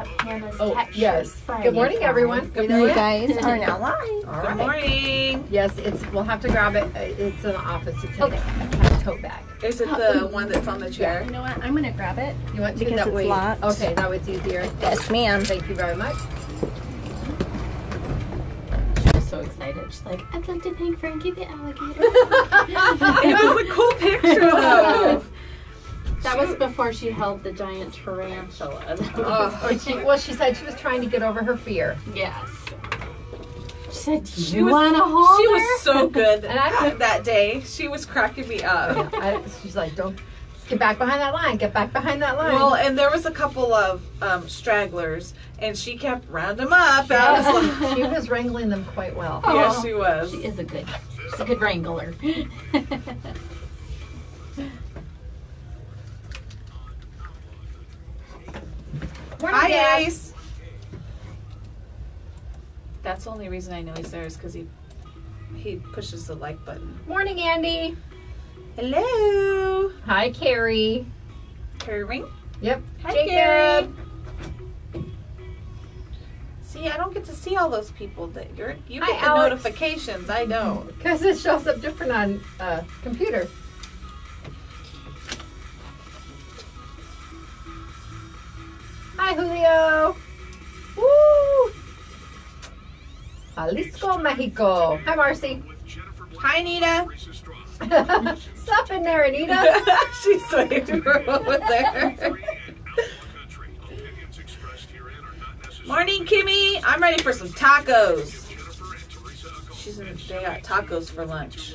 have Hannah's Oh, tech yes. Friday Good morning, fries. everyone. Good You morning. You guys are now live. All Good right. morning. Yes, we'll have to grab it. It's in the office. It's in a tote bag. Is it the one that's on the chair? You know what? I'm going to grab it. You want to Because that it's way? locked. Okay, that way it's easier. Yes, ma'am. Thank you very much. She was so excited. She's like, I'd like to thank Frankie the alligator. It was a cool picture though. That was before she held the giant tarantula. She said she was trying to get over her fear. Yes. She said, do She you was- want to hold She her? was so good And I don't- that day. She was cracking me up. She's like, don't get back behind that line. Get back behind that line. Well, and there was a couple of stragglers, and she kept rounding them up. And I was like, She was wrangling them quite well. yes, she was. She is she's a good wrangler. Morning, Hi, Dad. Ace. That's the only reason I know he's there is because he pushes the like button. Morning, Andy. Hello. Hi, Carrie. Carrie Ring. Yep. Hi, Jacob. Carrie. See, I don't get to see all those people. That you get Hi, the Alex. notifications. I don't. Because it shows up different on computer. Hi, Julio. Woo! Jalisco, Mexico. Hi, Marcy. Hi, Anita. Stop in there, Anita. She's waiting for over there. Morning, Kimmy. I'm ready for some tacos. They got tacos for lunch.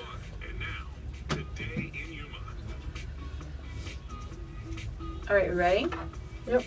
All right, ready? Yep.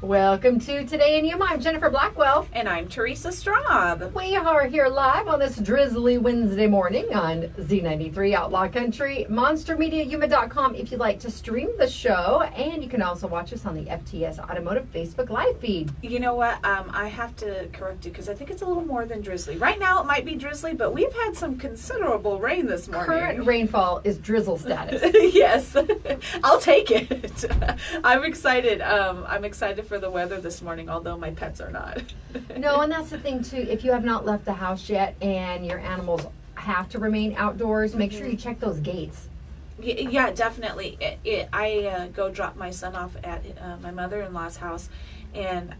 Welcome to Today in Yuma. I'm Jennifer Blackwell. And I'm Teresa Straub. We are here live on this drizzly Wednesday morning on Z93 Outlaw Country, monstermediayuma.com if you'd like to stream the show. And you can also watch us on the FTS Automotive Facebook live feed. You know what? I have to correct you because I think it's a little more than drizzly. Right now it might be drizzly, but we've had some considerable rain this morning. Current rainfall is drizzle status. Yes, I'll take it. I'm excited. I'm excited for the weather this morning, although my pets are not. No, and that's the thing too. If you have not left the house yet and your animals have to remain outdoors, make sure you check those gates. Yeah, definitely. I go drop my son off at my mother-in-law's house, and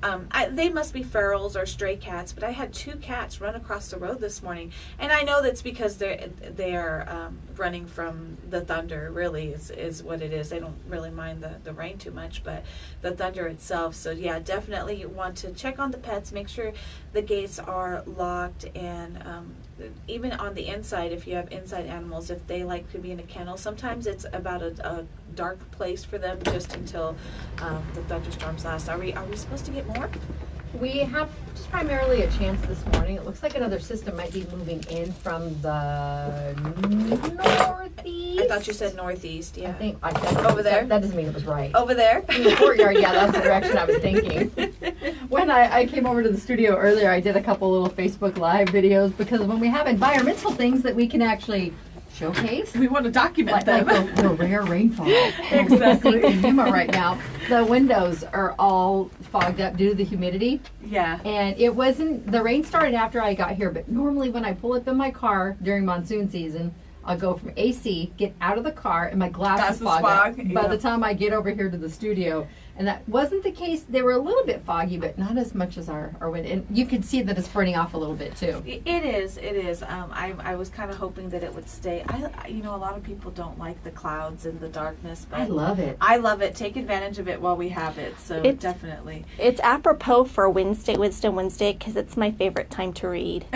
they must be ferals or stray cats, but I had 2 cats run across the road this morning, and I know that's because they're running from the thunder. Really, is what it is. They don't really mind the rain too much, but the thunder itself. So yeah, definitely you want to check on the pets, make sure the gates are locked, and even on the inside, if you have inside animals, if they like to be in a kennel, sometimes it's about a dark place for them just until the thunderstorms last. Are we supposed to get more? We have just primarily a chance this morning. It looks like another system might be moving in from the northeast. I thought you said northeast. Yeah. I think I said Over there? That doesn't mean it was right. Over there. In the courtyard, yeah, that's the direction I was thinking. When I came over to the studio earlier, I did a couple little Facebook Live videos because when we have environmental things that we can actually showcase, We want to document like them. the rare rainfall Exactly. in Yuma right now. The windows are all fogged up due to the humidity. Yeah. And it wasn't, the rain started after I got here, but normally when I pull up in my car during monsoon season, I'll go from AC, get out of the car, and my glasses fog up. By yeah. the time I get over here to the studio. And that wasn't the case. They were a little bit foggy, but not as much as our wind. And you can see that it's burning off a little bit too. It is. I was kind of hoping that it would stay. A lot of people don't like the clouds and the darkness, but I love it. I love it. Take advantage of it while we have it. So definitely. It's apropos for Wisdom Wednesday because it's my favorite time to read.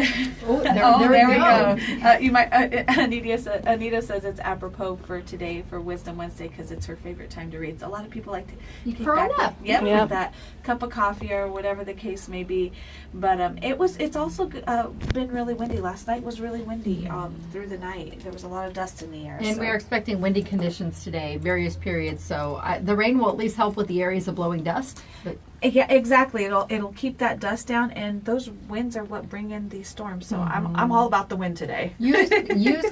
Oh, there we go. You might. Anita says it's apropos for today for Wisdom Wednesday because it's her favorite time to read. So a lot of people like to. You throw it up. Yep, Yeah. with that cup of coffee or whatever the case may be. But it's also been really windy. Last night was really windy through the night. There was a lot of dust in the air. And we are expecting windy conditions today, various periods. So the rain will at least help with the areas of blowing dust. But Yeah, exactly. It'll keep that dust down, and those winds are what bring in these storms. So I'm all about the wind today. Use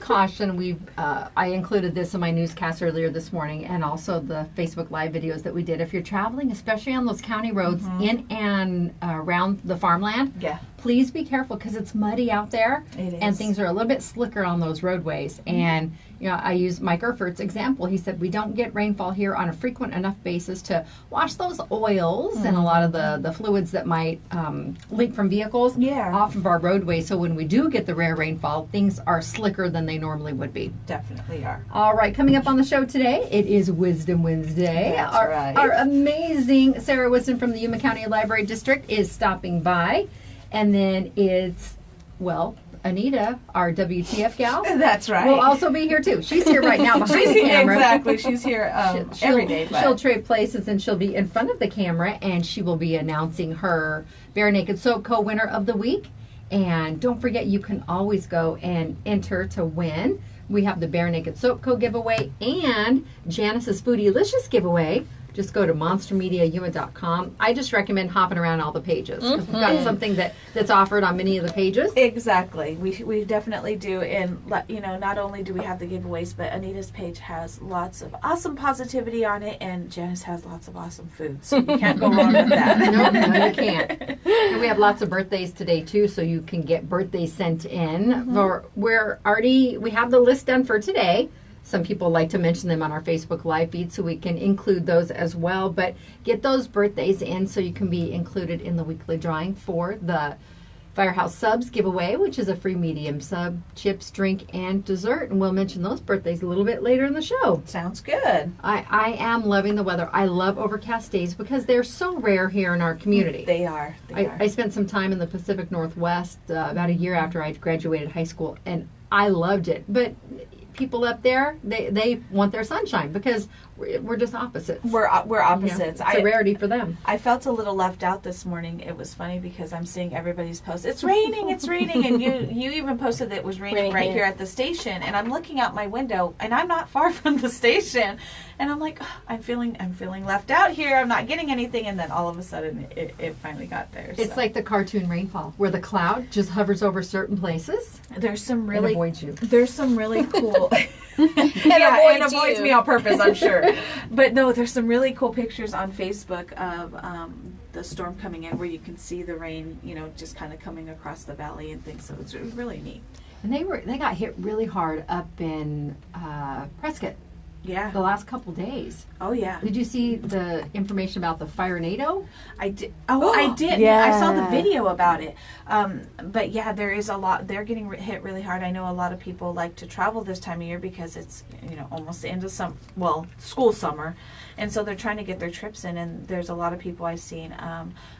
caution. I included this in my newscast earlier this morning, and also the Facebook Live videos that we did. If you're traveling, especially on those county roads in and around the farmland, please be careful because it's muddy out there, and things are a little bit slicker on those roadways. And I use Mike Erfurt's example. He said we don't get rainfall here on a frequent enough basis to wash those oils and a lot of the fluids that might leak from vehicles off of our roadways. So when we do get the rare rainfall, things are slicker than they normally would be. Definitely are. All right, coming up on the show today, it is Wisdom Wednesday. That's right. Our amazing Sarah Wisdom from the Yuma County Library District is stopping by. And then it's, Anita, our WTF gal. That's right. Will also be here too. She's here right now behind the camera. Exactly. She's here every day. She'll trade places and she'll be in front of the camera and she will be announcing her Bare Naked Soap Co winner of the week. And don't forget, you can always go and enter to win. We have the Bare Naked Soap Co giveaway and Janice's Foodylicious giveaway. Just go to monstermediayuma.com. I just recommend hopping around all the pages because we've got something that's offered on many of the pages. Exactly. We definitely do. And, not only do we have the giveaways, but Anita's page has lots of awesome positivity on it, and Janice has lots of awesome food. So you can't go wrong with that. No, you can't. And we have lots of birthdays today, too, so you can get birthdays sent in. We have the list done for today. Some people like to mention them on our Facebook Live feed, so we can include those as well. But get those birthdays in so you can be included in the weekly drawing for the Firehouse Subs giveaway, which is a free medium sub, chips, drink, and dessert. And we'll mention those birthdays a little bit later in the show. Sounds good. I am loving the weather. I love overcast days because they're so rare here in our community. They are. I spent some time in the Pacific Northwest about a year after I graduated high school, and I loved it. But people up there, they want their sunshine because we're just opposites. We're opposites. It's a rarity for them. I felt a little left out this morning. It was funny because I'm seeing everybody's posts. It's raining, and you even posted that it was raining right here at the station. And I'm looking out my window, and I'm not far from the station, and I'm like, I'm feeling left out here. I'm not getting anything, and then all of a sudden it finally got there. It's like the cartoon rainfall, where the cloud just hovers over certain places. There's some really avoids you. There's some really cool. It avoids me on purpose, I'm sure. But no, there's some really cool pictures on Facebook of the storm coming in where you can see the rain, just kind of coming across the valley and things. So it's really neat. And they got hit really hard up in Prescott. Yeah. The last couple days. Oh, yeah. Did you see the information about the Fire-nado? I did. Oh, I did. Yeah. I saw the video about it. But yeah, there is a lot. They're getting hit really hard. I know a lot of people like to travel this time of year because it's, almost the end of school summer. And so they're trying to get their trips in. And there's a lot of people I've seen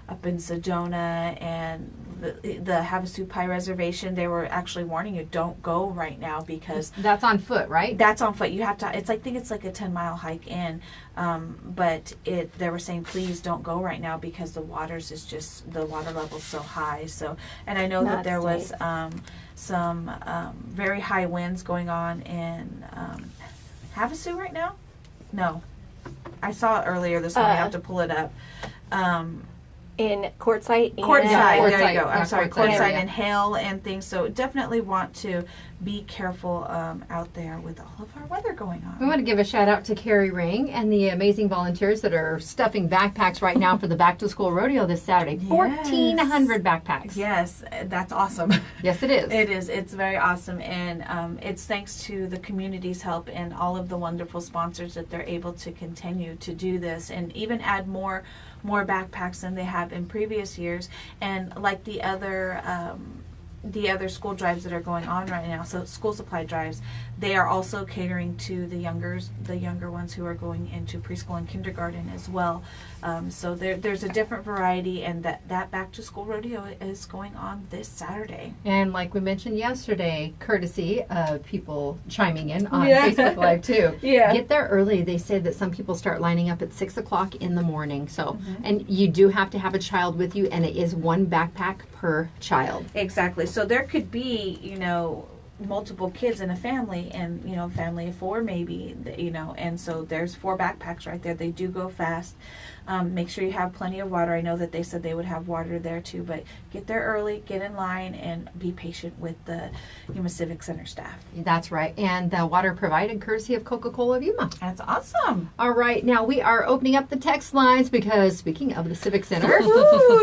up in Sedona and the Havasu Pie Reservation. They were actually warning you, don't go right now because... That's on foot, right? That's on foot. You have to... I think it's like a 10-mile hike in. But they were saying, please don't go right now because the water level's so high. So, and I know that there was some very high winds going on in Havasu right now. No, I saw it earlier this morning. I have to pull it up. In Quartzsite. Quartzsite, there you go. I'm sorry, Quartzsite and hail and things. So definitely want to be careful out there with all of our weather going on. We want to give a shout out to Carrie Ring and the amazing volunteers that are stuffing backpacks right now for the Back to School Rodeo this Saturday. Yes. 1,400 backpacks. Yes, that's awesome. Yes, it is. It is. It's very awesome. And it's thanks to the community's help and all of the wonderful sponsors that they're able to continue to do this and even add more backpacks than they have in previous years. And like the other school drives that are going on right now, so school supply drives, they are also catering to the younger ones who are going into preschool and kindergarten as well. So there's a different variety, and that back to school rodeo is going on this Saturday. And like we mentioned yesterday, courtesy of people chiming in on Facebook Live too. Yeah. Get there early. They said that some people start lining up at 6 o'clock in the morning. So, and you do have to have a child with you, and it is one backpack per child. Exactly. So there could be, multiple kids in a family, and family of 4 maybe, and so there's 4 backpacks right there. They do go fast. Make sure you have plenty of water. I know that they said they would have water there too, but get there early, get in line, and be patient with the Yuma Civic Center staff. That's right. And the water provided courtesy of Coca-Cola of Yuma. That's awesome. All right. Now we are opening up the text lines because speaking of the Civic Center,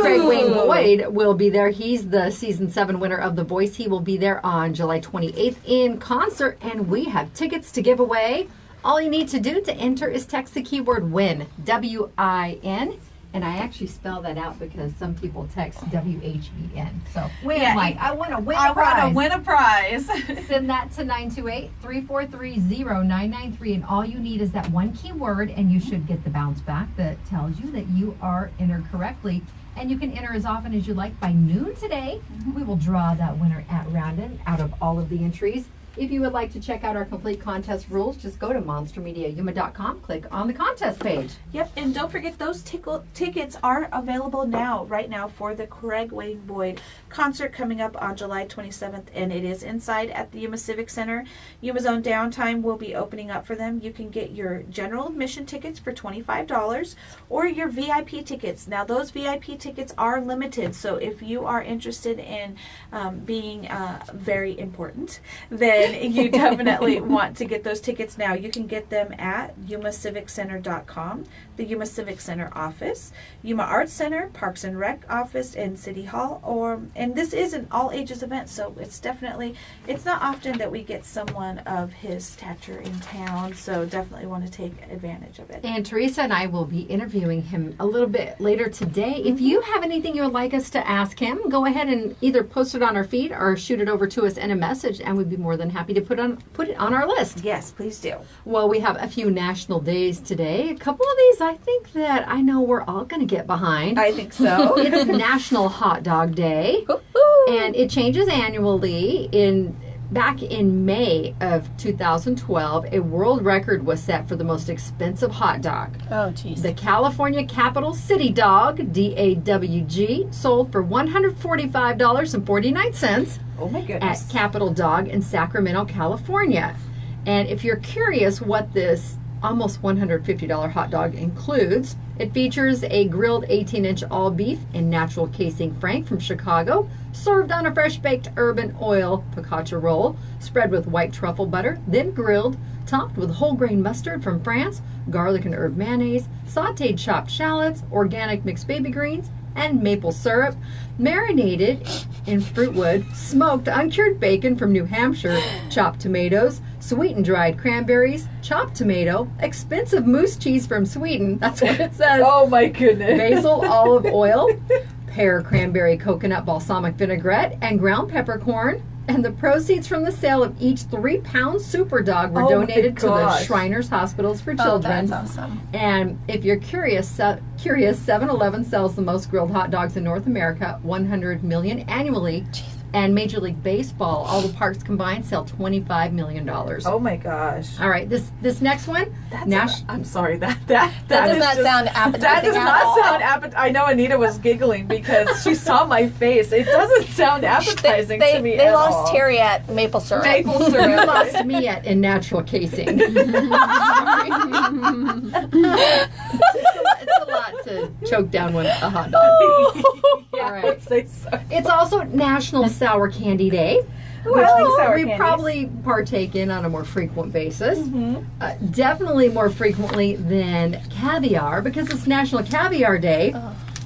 Craig Wayne Boyd will be there. He's the season 7 winner of The Voice. He will be there on July 28th in concert, and we have tickets to give away. All you need to do to enter is text the keyword WIN, W-I-N, and I actually spell that out because some people text W-H-E-N. So win, Yeah, like I want to win I a prize. want to win a prize. Send that to 928-343-0993, and all you need is that one keyword, and you should get the bounce back that tells you that you are entered correctly. And you can enter as often as you like. By noon today, we will draw that winner at random out of all of the entries. If you would like to check out our complete contest rules, just go to monstermediayuma.com, click on the contest page. Yep, and don't forget those tickets are available right now for the Craig Wayne Boyd concert coming up on July 27th, and it is inside at the Yuma Civic Center. Yuma's own Downtime will be opening up for them. You can get your general admission tickets for $25 or your VIP tickets. Now those VIP tickets are limited, so if you are interested in being very important, then you definitely want to get those tickets now. You can get them at YumaCivicCenter.com, the Yuma Civic Center office, Yuma Arts Center, Parks and Rec office, and City Hall. And this is an all ages event, so it's not often that we get someone of his stature in town, so definitely want to take advantage of it. And Teresa and I will be interviewing him a little bit later today. If you have anything you would like us to ask him, go ahead and either post it on our feed or shoot it over to us in a message, and we'd be more than happy to put it on our list. Yes, please do. Well, we have a few national days today. A couple of these I think that I know we're all going to get behind. I think so. It's National Hot Dog Day, and it changes annually. Back in May of 2012, a world record was set for the most expensive hot dog. Oh, jeez. The California Capital City Dog, DAWG, sold for $145.49. Oh my goodness. At Capital Dog in Sacramento, California. And if you're curious what this almost $150 hot dog includes, it features a grilled 18-inch all beef and natural casing frank from Chicago, served on a fresh baked herb and oil focaccia roll, spread with white truffle butter, then grilled, topped with whole grain mustard from France, garlic and herb mayonnaise, sauteed chopped shallots, organic mixed baby greens, and maple syrup, marinated in fruitwood, smoked uncured bacon from New Hampshire, chopped tomatoes, sweetened dried cranberries, chopped tomato, expensive moose cheese from Sweden, that's what it says. Oh my goodness. Basil olive oil, pear cranberry coconut balsamic vinaigrette, and ground peppercorn. And the proceeds from the sale of each 3-pound super dog were donated to the Shriners Hospitals for Children. Oh, that's awesome. And if you're curious, 7-Eleven sells the most grilled hot dogs in North America, 100 million annually. Jeez. And Major League Baseball, all the parks combined, sell $25 million. Oh my gosh. All right, this next one. I'm sorry, that That does not sound appetizing. That does at not all. sound appetizing. I know Anita was giggling because she saw my face. It doesn't sound appetizing to me They at lost all. Terry at maple syrup. Maple You syrup. lost me in natural casing. It's a lot to choke down with a hot dog. Yeah, All I right. would say so. It's also National Sour Candy Day, Ooh, I like sour we candies. probably partake in on a more frequent basis. Definitely more frequently than caviar because it's National Caviar Day.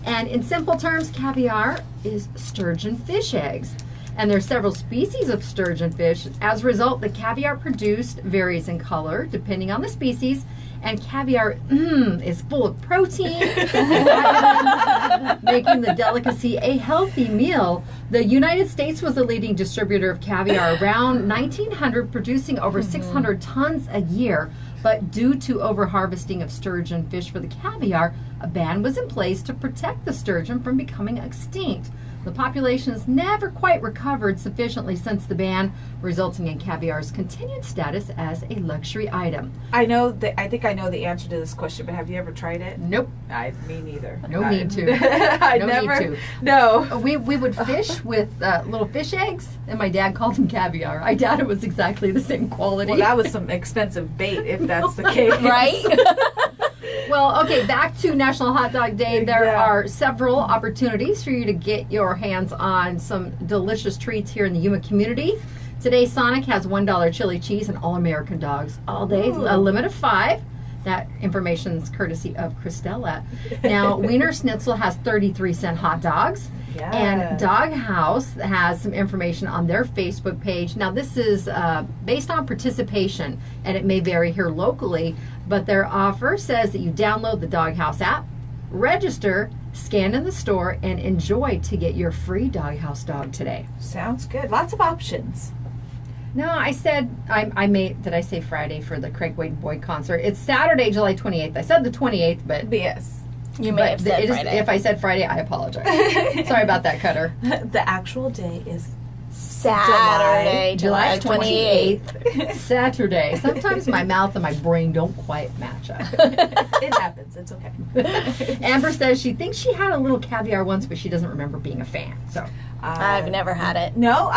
And in simple terms, caviar is sturgeon fish eggs. And there are several species of sturgeon fish. As a result, the caviar produced varies in color depending on the species. And caviar is full of protein, vitamins, making the delicacy a healthy meal. The United States was the leading distributor of caviar around 1900, producing over 600 tons a year. But due to overharvesting of sturgeon fish for the caviar, a ban was in place to protect the sturgeon from becoming extinct. The population has never quite recovered sufficiently since the ban, resulting in caviar's continued status as a luxury item. I think I know the answer to this question, but have you ever tried it? Nope. Me neither. No need to. I No never. need to. No. We would fish with little fish eggs, and my dad called them caviar. I doubt it was exactly the same quality. Well, that was some expensive bait, if that's the case. Right? Well, okay, back to National Hot Dog Day. There Yeah. are several opportunities for you to get your hands on some delicious treats here in the Yuma community. Today, Sonic has $1 chili cheese and all-American dogs all day, Ooh. a limit of 5. That information is courtesy of Christella. Now, Wiener Schnitzel has 33-cent hot dogs. Yeah. And Doghouse has some information on their Facebook page. Now, this is based on participation, and it may vary here locally, but their offer says that you download the Doghouse app, register, scan in the store, and enjoy to get your free Doghouse dog today. Sounds good. Lots of options. No, I said, did I say Friday for the Craig Wade Boyd concert? It's Saturday, July 28th. I said the 28th, but Yes. You may have said Friday. if I said Friday, I apologize. Sorry about that, Cutter. The actual day is Saturday, July 28th. Saturday. Sometimes my mouth and my brain don't quite match up. It happens. It's okay. Amber says she thinks she had a little caviar once, but she doesn't remember being a fan. So I've never had it. No,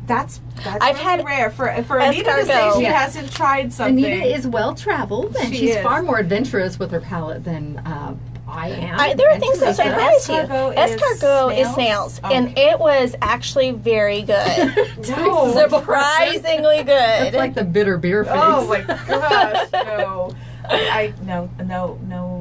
that's I've really had rare for Anita to say escargot. she Yeah. hasn't tried something. Anita is well traveled, and She she's is. far more adventurous with her palate than I am. There are things that Adventurous. surprise you. Escargot is Escargot is snails? snails, Okay. and it was actually very good. No. Surprisingly good. That's like the bitter beer face. Oh my gosh, no. I no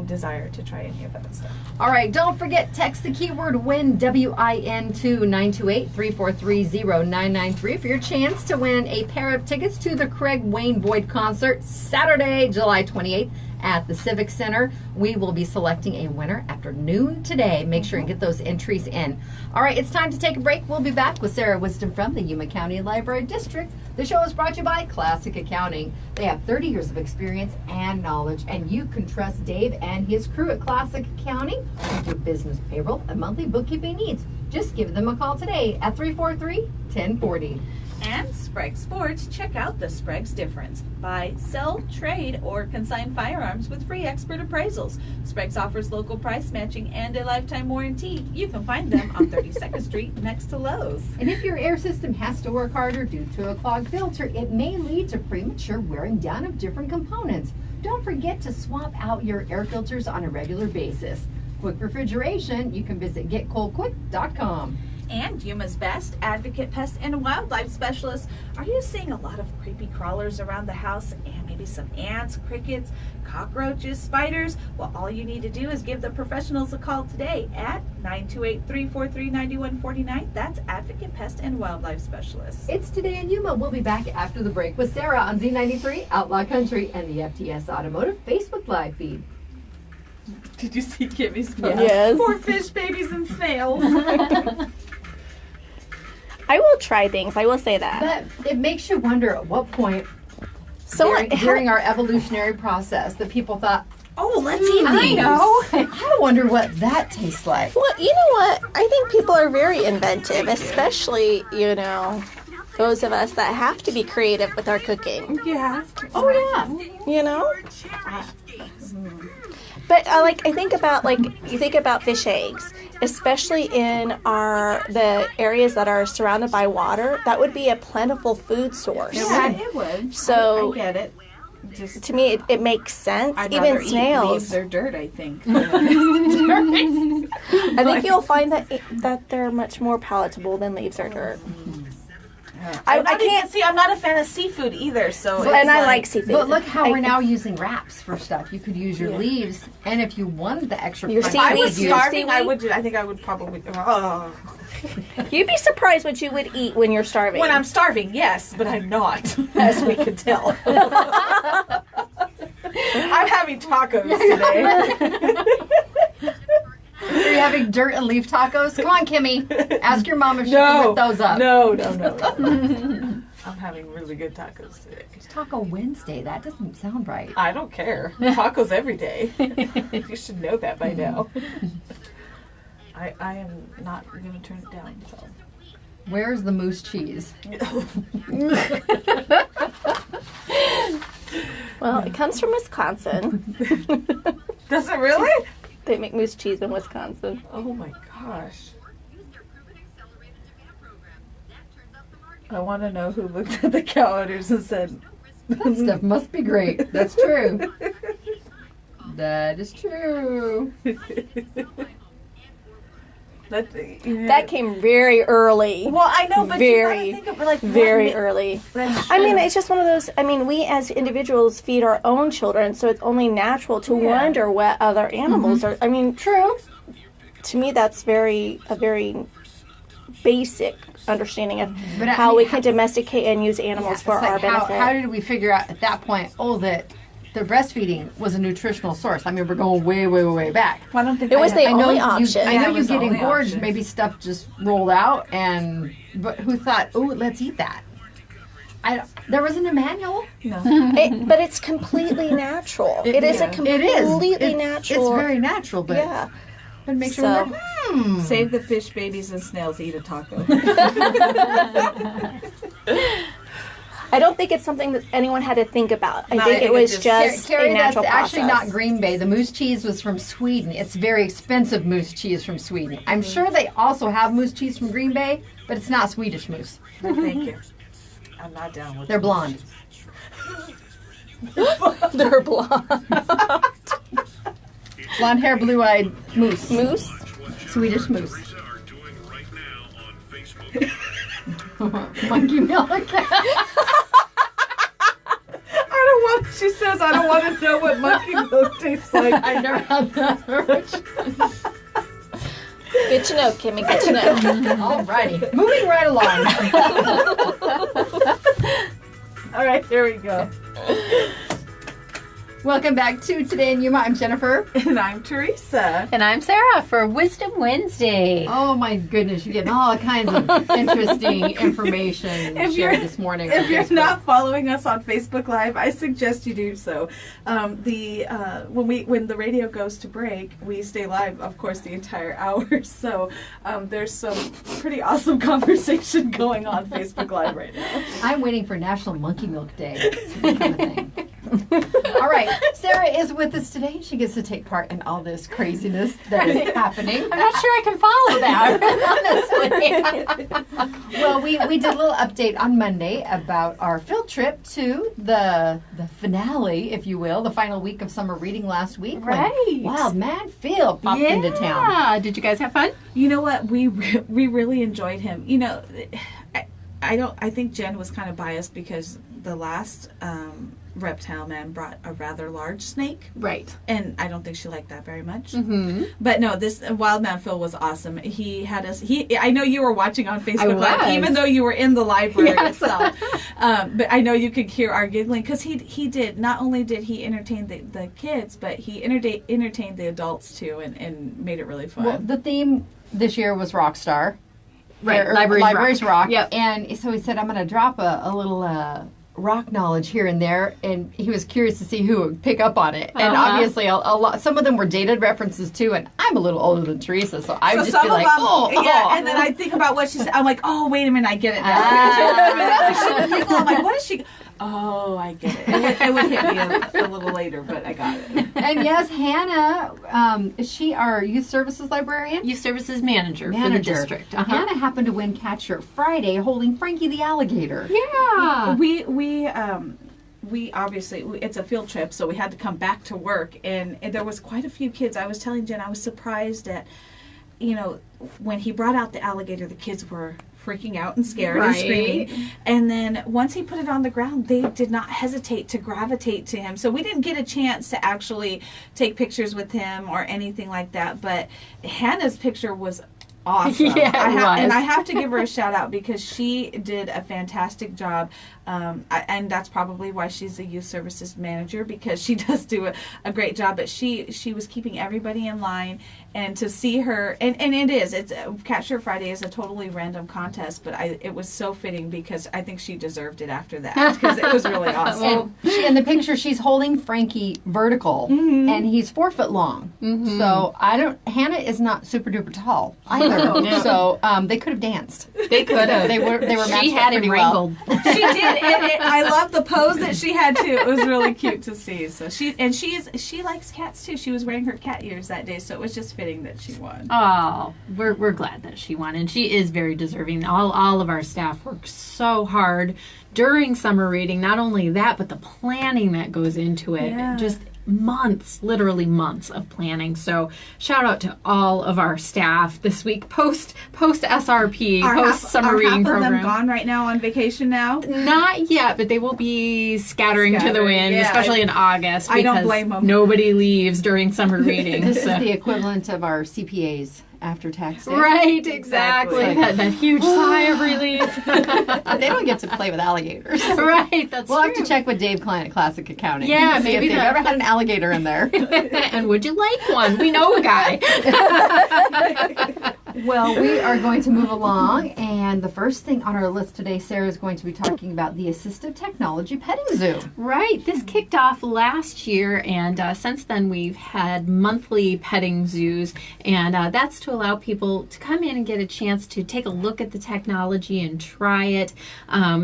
desire to try any of that stuff. All right, don't forget, text the keyword WIN, WIN, to 928-343-0993 for your chance to win a pair of tickets to the Craig Wayne Boyd concert Saturday, July 28th at the Civic Center. We will be selecting a winner after noon today. Make sure and get those entries in. All right, it's time to take a break. We'll be back with Sarah Wisdom from the Yuma County Library District. The show is brought to you by Classic Accounting. They have 30 years of experience and knowledge, and you can trust Dave and his crew at Classic Accounting with your business payroll and monthly bookkeeping needs. Just give them a call today at 343-1040. And Sprague Sports, check out the Sprague's difference. Buy, sell, trade, or consign firearms with free expert appraisals. Sprague's offers local price matching and a lifetime warranty. You can find them on 32nd Street next to Lowe's. And if your air system has to work harder due to a clogged filter, it may lead to premature wearing down of different components. Don't forget to swap out your air filters on a regular basis. Quick refrigeration, you can visit getcoldquick.com. And Yuma's best advocate pest and wildlife specialist. Are you seeing a lot of creepy crawlers around the house and maybe some ants, crickets, cockroaches, spiders? Well, all you need to do is give the professionals a call today at 928-343-9149. That's Advocate Pest and Wildlife Specialist. It's Today in Yuma. We'll be back after the break with Sarah on Z93, Outlaw Country, and the FTS Automotive Facebook Live feed. Did you see Kimmy's post? Yes. Poor fish babies and snails. I will try things. I will say that. But it makes you wonder at what point So during our evolutionary process that people thought, Oh, let's eat I these. know. I wonder what that tastes like. Well, you know what? I think people are very inventive, especially, those of us that have to be creative with our cooking, Yeah. Oh, yeah. But I think about you think about fish eggs, especially in the areas that are surrounded by water. That would be a plentiful food source. Yeah, it would. So- I get it. Just To me, it makes sense. I'd Even rather eat snails. leaves or dirt, I think. I think you'll find that they're much more palatable than leaves or dirt. I can't. See, I'm not a fan of seafood either, so. And I like seafood. But look how we're now using wraps for stuff. You could use your leaves, and if you wanted the extra Your crunch, If I seaweed, was you starving, I seaweed? think I would probably. Oh. You'd be surprised what you would eat when you're starving. When I'm starving, yes, but I'm not, as we can tell. I'm having tacos today. Are you having dirt and leaf tacos? Come on, Kimmy. Ask your mom if she can whip those up. No. I'm having really good tacos today. It's Taco Wednesday. That doesn't sound right. I don't care. Tacos every day. You should know that by now. I am not going to turn it down. So. Where's the moose cheese? Well, it comes from Wisconsin. Does it really? They make moose cheese in Wisconsin. Oh my gosh. I want to know who looked at the calendars and said, That stuff must be great. That's true. That is true. That came very early. Well, I know, but Very, you gotta think of like very early. I mean, it's just one of those. I mean, we as individuals feed our own children, so it's only natural to wonder what other animals are. I mean, true. To me, that's a very basic understanding of But how we can domesticate and use animals for It's our like benefit. how did we figure out at that point, that the breastfeeding was a nutritional source? I mean, we're going way, way, way back. Well, I don't think It was the only You, option. I know it you was the get only engorged. option. Maybe stuff just rolled out, but who thought, let's eat that? There wasn't a manual. No. But it's completely natural. It is a completely natural. It's very natural, but Yeah. it makes So- you wonder, Save the fish, babies, and snails. Eat a taco. I don't think it's something that anyone had to think about. I No, think I think it was it just Carrie, a natural that's process. actually not Green Bay. The moose cheese was from Sweden. It's very expensive moose cheese from Sweden. I'm sure they also have moose cheese from Green Bay, but it's not Swedish moose. Thank you. I'm not down with They're blonde. They're blonde. Blonde hair, blue-eyed moose. Moose? Swedish moose. Monkey milk. She says, I don't want to know what monkey milk tastes like. I never had that. Good to know, Kimmy. Good to know. Alrighty, moving right along. All right, here we go. Welcome back to Today in Yuma. I'm Jennifer. And I'm Teresa. And I'm Sarah for Wisdom Wednesday. Oh my goodness, you're getting all kinds of interesting information shared this morning. on If you're Facebook. not following us on Facebook Live, I suggest you do so. When the radio goes to break, we stay live, of course, the entire hour. So there's some pretty awesome conversation going on Facebook Live right now. I'm waiting for National Monkey Milk Day. Kind of thing. All right, Sarah is with us today. She gets to take part in all this craziness that is happening. I'm not sure I can follow that, honestly. Well, we did a little update on Monday about our field trip to the finale, if you will, the final week of summer reading last week. when Right. Wild Man Phil popped into town. Yeah. Did you guys have fun? You know what? We really enjoyed him. You know, I think Jen was kind of biased because the last reptile man brought a rather large snake, Right. and I don't think she liked that very much. Mm-hmm. But no, this Wild Man Phil was awesome. He had us. I know you were watching on I Facebook Live, was. even though you were in the library Yes. itself. But I know you could hear our giggling because he did. Not only did he entertain the kids, but he entertained the adults too, and made it really fun. Well, the theme this year was Rockstar. Right. Or Libraries Rock. Yep. And so he said, I'm going to drop a little rock knowledge here and there. And he was curious to see who would pick up on it. And Uh-huh. obviously, a lot. Some of them were dated references too. And I'm a little older than Teresa, so I would just some be of like, them, oh. and then I think about what she said. I'm like, oh, wait a minute, I get it now. I'm like, what is she? Oh, I get it. It would hit me a little later, but I got it. And yes, Hannah, is she our youth services librarian? Youth Services Manager for the district. Uh-huh. Hannah happened to win Catch Your Friday holding Frankie the alligator. Yeah. We obviously, it's a field trip, so we had to come back to work, and there was quite a few kids. I was telling Jen, I was surprised at, when he brought out the alligator, the kids were freaking out and scared and Right. screaming. And then once he put it on the ground, they did not hesitate to gravitate to him. So we didn't get a chance to actually take pictures with him or anything like that. But Hannah's picture was awesome. Yeah, it was. And I have to give her a shout out because she did a fantastic job. And that's probably why she's the youth services manager, because she does do a great job. But she was keeping everybody in line, and to see her, and it's Capture Friday is a totally random contest, but it was so fitting because I think she deserved it after that because it was really awesome. And in the picture, she's holding Frankie vertical, and he's 4 foot long. So Hannah is not super duper tall either. So they could have danced. They could have. They were. She had him wrangled. She did. I love the pose that she had too. It was really cute to see. So she likes cats too. She was wearing her cat ears that day, so it was just fitting that she won. Oh, we're glad that she won, and she is very deserving. All of our staff work so hard during summer reading. Not only that, but the planning that goes into it. Yeah. Just months, literally months of planning. So shout out to all of our staff this week post SRP, post summer reading half of program. them gone right now on vacation now? Not yet, but they will be scattering to the wind, yeah. especially in August. I don't because blame 'em. Nobody leaves during summer reading. This so. is the equivalent of our CPAs after tax day. Right, exactly. Exactly. That huge sigh of relief. They don't get to play with alligators. Right, that's We'll true. have to check with Dave Klein at Classic Accounting. Yeah, see maybe if they've ever had an alligator in there. And would you like one? We know a guy. Well, we are going to move along, and the first thing on our list today, Sarah is going to be talking about the Assistive Technology Petting Zoo. Right. This kicked off last year, and since then we've had monthly petting zoos, and that's to allow people to come in and get a chance to take a look at the technology and try it.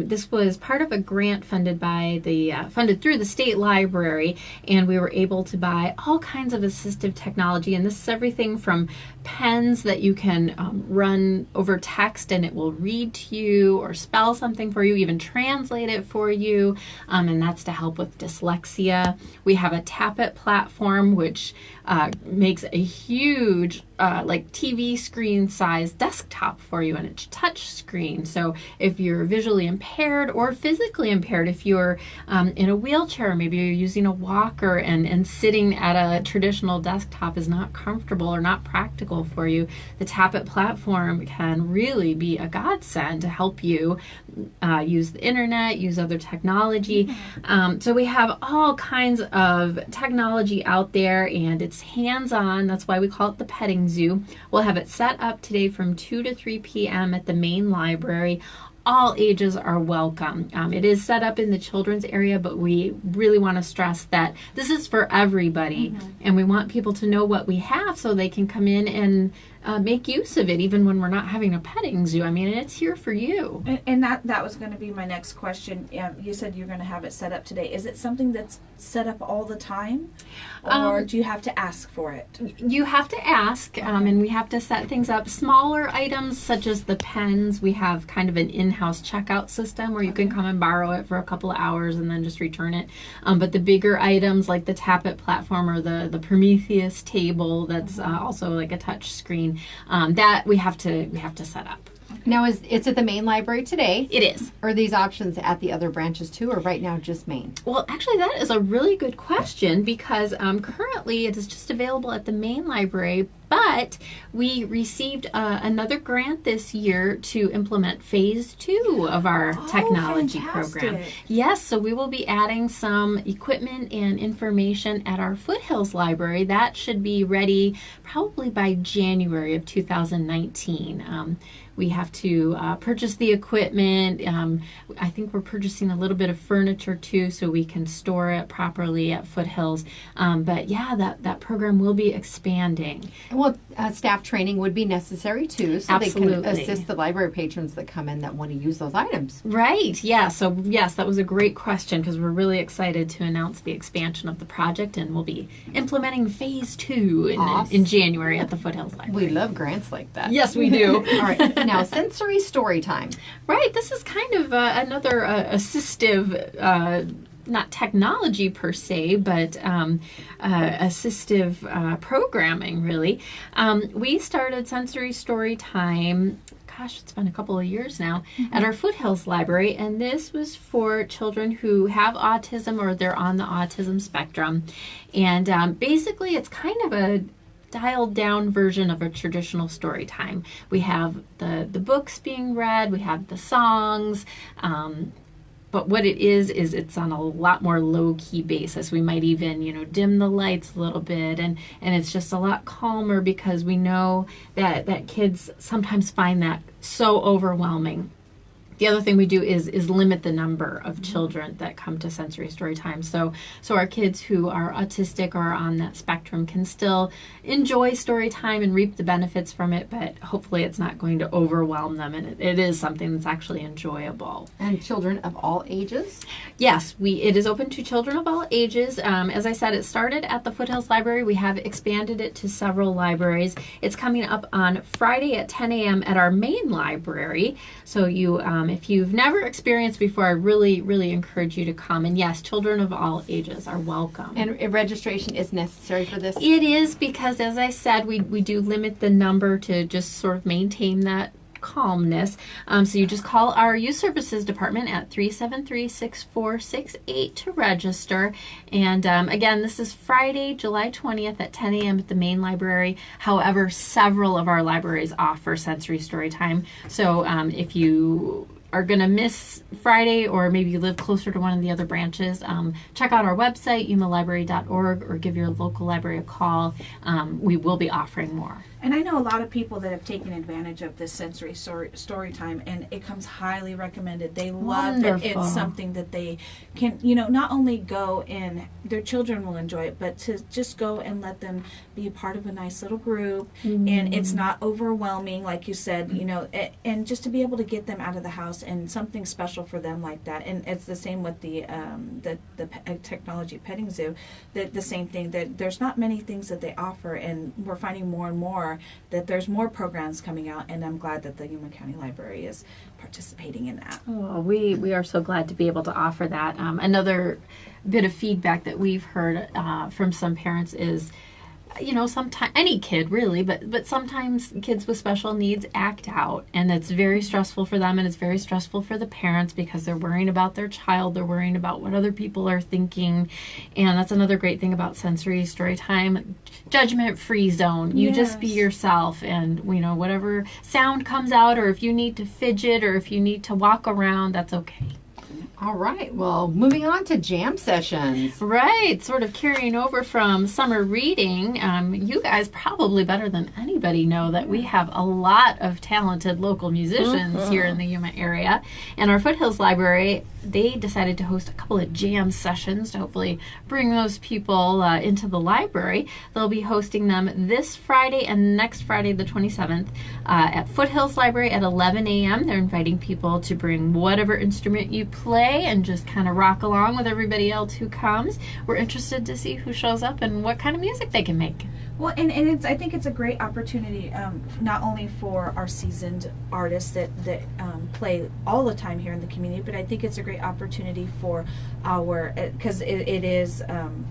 This was part of a grant funded through the state library, and we were able to buy all kinds of assistive technology, and this is everything from pens that you can run over text and it will read to you or spell something for you, even translate it for you, and that's to help with dyslexia. We have a Tap It platform, which makes a huge like TV screen size desktop for you, and it's touch screen. So if you're visually impaired or physically impaired, if you're in a wheelchair, maybe you're using a walker and sitting at a traditional desktop is not comfortable or not practical for you, the Tap It platform can really be a godsend to help you use the internet, use other technology. So we have all kinds of technology out there, and it's hands-on. That's why we call it the petting zoo. We'll have it set up today from 2 to 3 p.m. at the main library. All ages are welcome. It is set up in the children's area, but we really want to stress that this is for everybody, and we want people to know what we have so they can come in and make use of it, even when we're not having a petting zoo. I mean, it's here for you. And that was going to be my next question. You said you're going to have it set up today. Is it something that's set up all the time, or do you have to ask for it? You have to ask, and we have to set things up. Smaller items such as the pens, we have kind of an in-house checkout system where you can come and borrow it for a couple of hours and then just return it. But the bigger items like the Tap It platform or the Prometheus table, that's also like a touch screen, that we have to set up. Now, it's at the main library today. It is. Are these options at the other branches too, or right now just main? Well, actually, that is a really good question because currently it is just available at the main library, but we received another grant this year to implement phase 2 of our technology program. Yes, so we will be adding some equipment and information at our Foothills Library. That should be ready probably by January of 2019. We have to purchase the equipment. I think we're purchasing a little bit of furniture too, so we can store it properly at Foothills. But yeah, that program will be expanding. Well, staff training would be necessary too, so they can Absolutely. assist the library patrons that come in that want to use those items. Right, yeah. So yes, that was a great question because we're really excited to announce the expansion of the project, and we'll be implementing phase 2 in January at the Foothills Library. We love grants like that. Yes, we do. All right, now sensory story time. Right, this is kind of another assistive, not technology per se, but assistive programming, really. We started Sensory Story Time, gosh, it's been a couple of years now, at our Foothills Library, and this was for children who have autism or they're on the autism spectrum. And basically, it's kind of dialed down version of a traditional story time. We have the books being read, we have the songs, but what it is it's on a lot more low-key basis. We might even, dim the lights a little bit, and it's just a lot calmer because we know that kids sometimes find that so overwhelming. The other thing we do is limit the number of children that come to sensory story time. So our kids who are autistic or on that spectrum can still enjoy story time and reap the benefits from it, but hopefully it's not going to overwhelm them, and it is something that's actually enjoyable. And children of all ages? Yes, it is open to children of all ages. As I said, it started at the Foothills Library. We have expanded it to several libraries. It's coming up on Friday at 10 a.m. at our main library. So if you've never experienced before, I really, really encourage you to come. And yes, children of all ages are welcome. And registration is necessary for this? It is, because as I said, we do limit the number to just sort of maintain that calmness. So you just call our youth services department at 373-6468 to register. And again, this is Friday, July 20th at 10 a.m. at the main library. However, several of our libraries offer sensory story time. So if you are going to miss Friday, or maybe you live closer to one of the other branches, check out our website, yumalibrary.org, or give your local library a call. We will be offering more. And I know a lot of people that have taken advantage of this sensory story time, and it comes highly recommended. They love that it's something that they can, not only go and their children will enjoy it, but to just go and let them be a part of a nice little group, and it's not overwhelming, like you said, and just to be able to get them out of the house and something special for them like that. And it's the same with the technology petting zoo, the same thing, that there's not many things that they offer, and we're finding more and more that there's more programs coming out, and I'm glad that the Yuma County Library is participating in that. Oh, we are so glad to be able to offer that. Another bit of feedback that we've heard from some parents is, sometimes any kid really, but sometimes kids with special needs act out, and it's very stressful for them, and it's very stressful for the parents because they're worrying about their child, they're worrying about what other people are thinking. And that's another great thing about sensory story time, judgment-free zone. You just be yourself, and whatever sound comes out, or if you need to fidget, or if you need to walk around, that's okay. All right. Well, moving on to jam sessions. Right. Sort of carrying over from summer reading. You guys probably better than anybody know that we have a lot of talented local musicians here in the Yuma area. And our Foothills Library, they decided to host a couple of jam sessions to hopefully bring those people into the library. They'll be hosting them this Friday and next Friday, the 27th, at Foothills Library at 11 a.m. They're inviting people to bring whatever instrument you play and just kind of rock along with everybody else who comes. We're interested to see who shows up and what kind of music they can make. Well, and I think it's a great opportunity, not only for our seasoned artists that play all the time here in the community, but I think it's a great opportunity for because it is,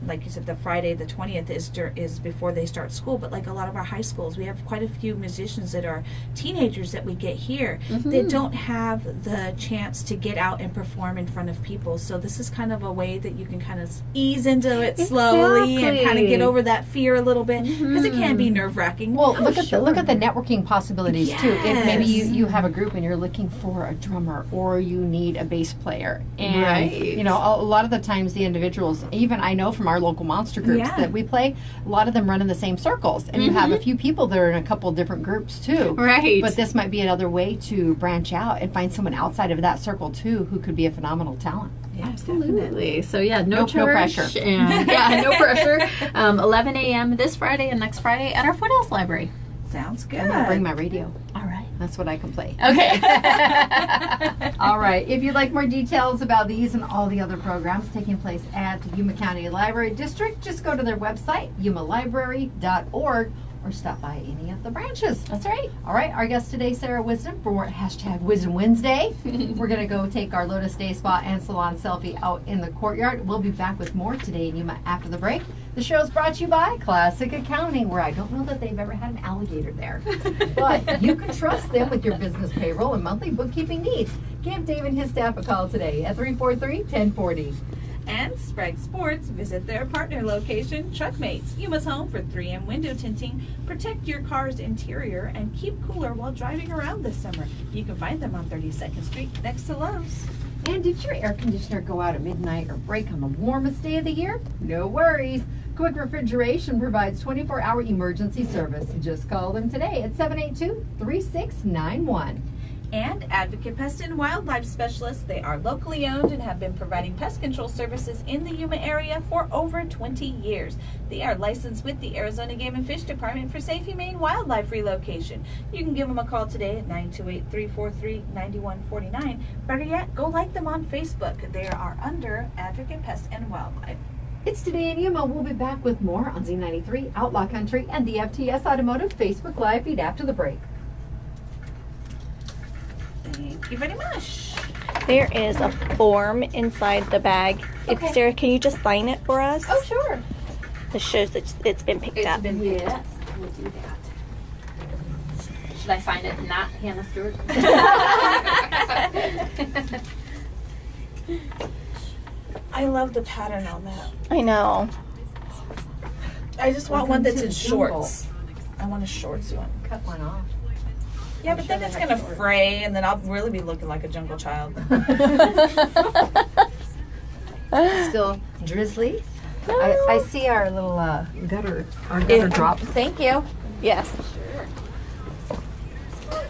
like you said, the Friday the 20th is before they start school, but like a lot of our high schools, we have quite a few musicians that are teenagers that we get here that don't have the chance to get out and perform in front of people. So this is kind of a way that you can kind of ease into it slowly and kind of get over that fear a little bit. Because it can be nerve-wracking. Well, look at the networking possibilities too. If maybe you have a group and you're looking for a drummer, or you need a bass player, and a lot of the times the individuals, even I know from our local monster groups that we play, a lot of them run in the same circles, and you have a few people that are in a couple different groups too. Right. But this might be another way to branch out and find someone outside of that circle too who could be a phenomenal talent. Absolutely. So no pressure. And no pressure. 11 a.m. this Friday and next Friday at our Foothills Library. Sounds good. I'm going to bring my radio. All right. That's what I can play. Okay. All right. If you'd like more details about these and all the other programs taking place at the Yuma County Library District, just go to their website, yumalibrary.org, or stop by any of the branches. That's right. All right, our guest today, Sarah Wisdom, for #Wisdom Wednesday. We're going to go take our Lotus Day Spa and Salon selfie out in the courtyard. We'll be back with more today in Yuma after the break. The show is brought to you by Classic Accounting, where I don't know that they've ever had an alligator there. But you can trust them with your business payroll and monthly bookkeeping needs. Give Dave and his staff a call today at 343-1040. And Sprague Sports, visit their partner location, Truckmates, Yuma's home for 3M window tinting. Protect your car's interior and keep cooler while driving around this summer. You can find them on 32nd Street next to Lowe's. And did your air conditioner go out at midnight or break on the warmest day of the year? No worries. Quick Refrigeration provides 24-hour emergency service. Just call them today at 782-3691. And Advocate Pest and Wildlife Specialists. They are locally owned and have been providing pest control services in the Yuma area for over 20 years. They are licensed with the Arizona Game and Fish Department for safe, humane wildlife relocation. You can give them a call today at 928-343-9149. Better yet, go like them on Facebook. They are under Advocate Pest and Wildlife. It's Today in Yuma. We'll be back with more on Z93, Outlaw Country, and the FTS Automotive Facebook Live feed after the break. Thank you very much. There is a form inside the bag. Okay. If Sarah, can you just sign it for us? Oh, sure. This shows that it's been picked up. Yes, we'll do that. Should I sign it and not Hannah Stewart? I love the pattern on that. I know. I just want one that's in Jungle. shorts. I want a shorts one. Cut one off. Yeah, but then it's gonna fray, and then I'll really be looking like a jungle child. Still drizzly. I see our little gutter drops. Thank you. Yes.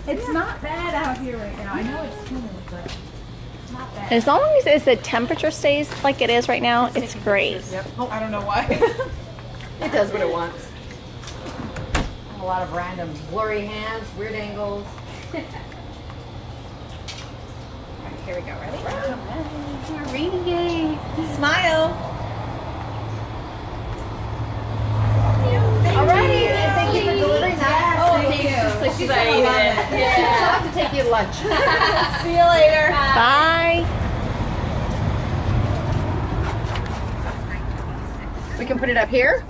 It's not bad out here right now. I know it's humid, but it's not bad. As long as the temperature stays like it is right now, it's great. I don't know why. It does what it wants. A lot of random blurry hands, weird angles. Here we go. Ready? It's a rainy day. Smile. Alrighty, and thank you for delivering that. Thank you. So she's She'll have to take you to lunch. See you later. Bye. We can put it up here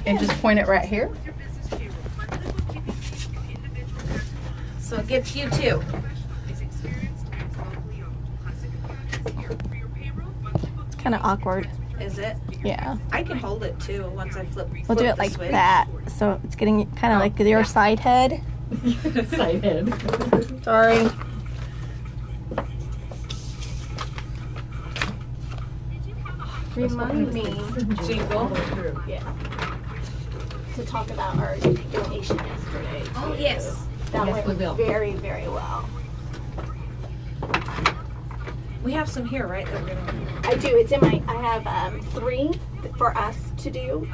and just point it right here. So it gets you too. It's kind of awkward. Is it? Yeah. I can hold it too once I flip. We'll flip do the it like switch. that. So it's getting kind of like your side head. Excited. Sorry. Remind me Jingle. to talk about our donation yesterday. Oh yes. That Yes, we went will. very, very well. We have some here, right? That we're gonna. I do. It's in my. I have 3 for us to do,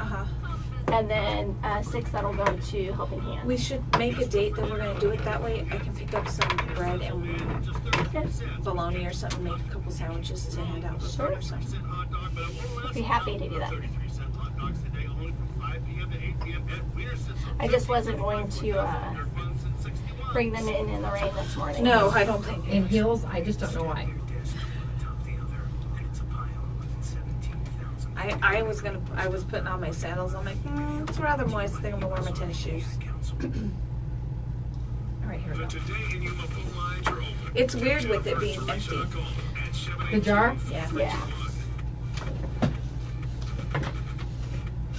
and then 6 that'll go to Helping Hands. We should make a date that we're gonna do it that way. I can pick up some bread and bologna or something, make a couple sandwiches to hand out with bread or something. I'd be happy to do that. I just wasn't going to bring them in the rain this morning. No, I don't think. In heels, I just don't know why. I was putting on my sandals. I'm like, it's rather moist. I think I'm gonna wear my tennis shoes. All right, here we go. It's weird with it being empty. The jar? Yeah. Yeah.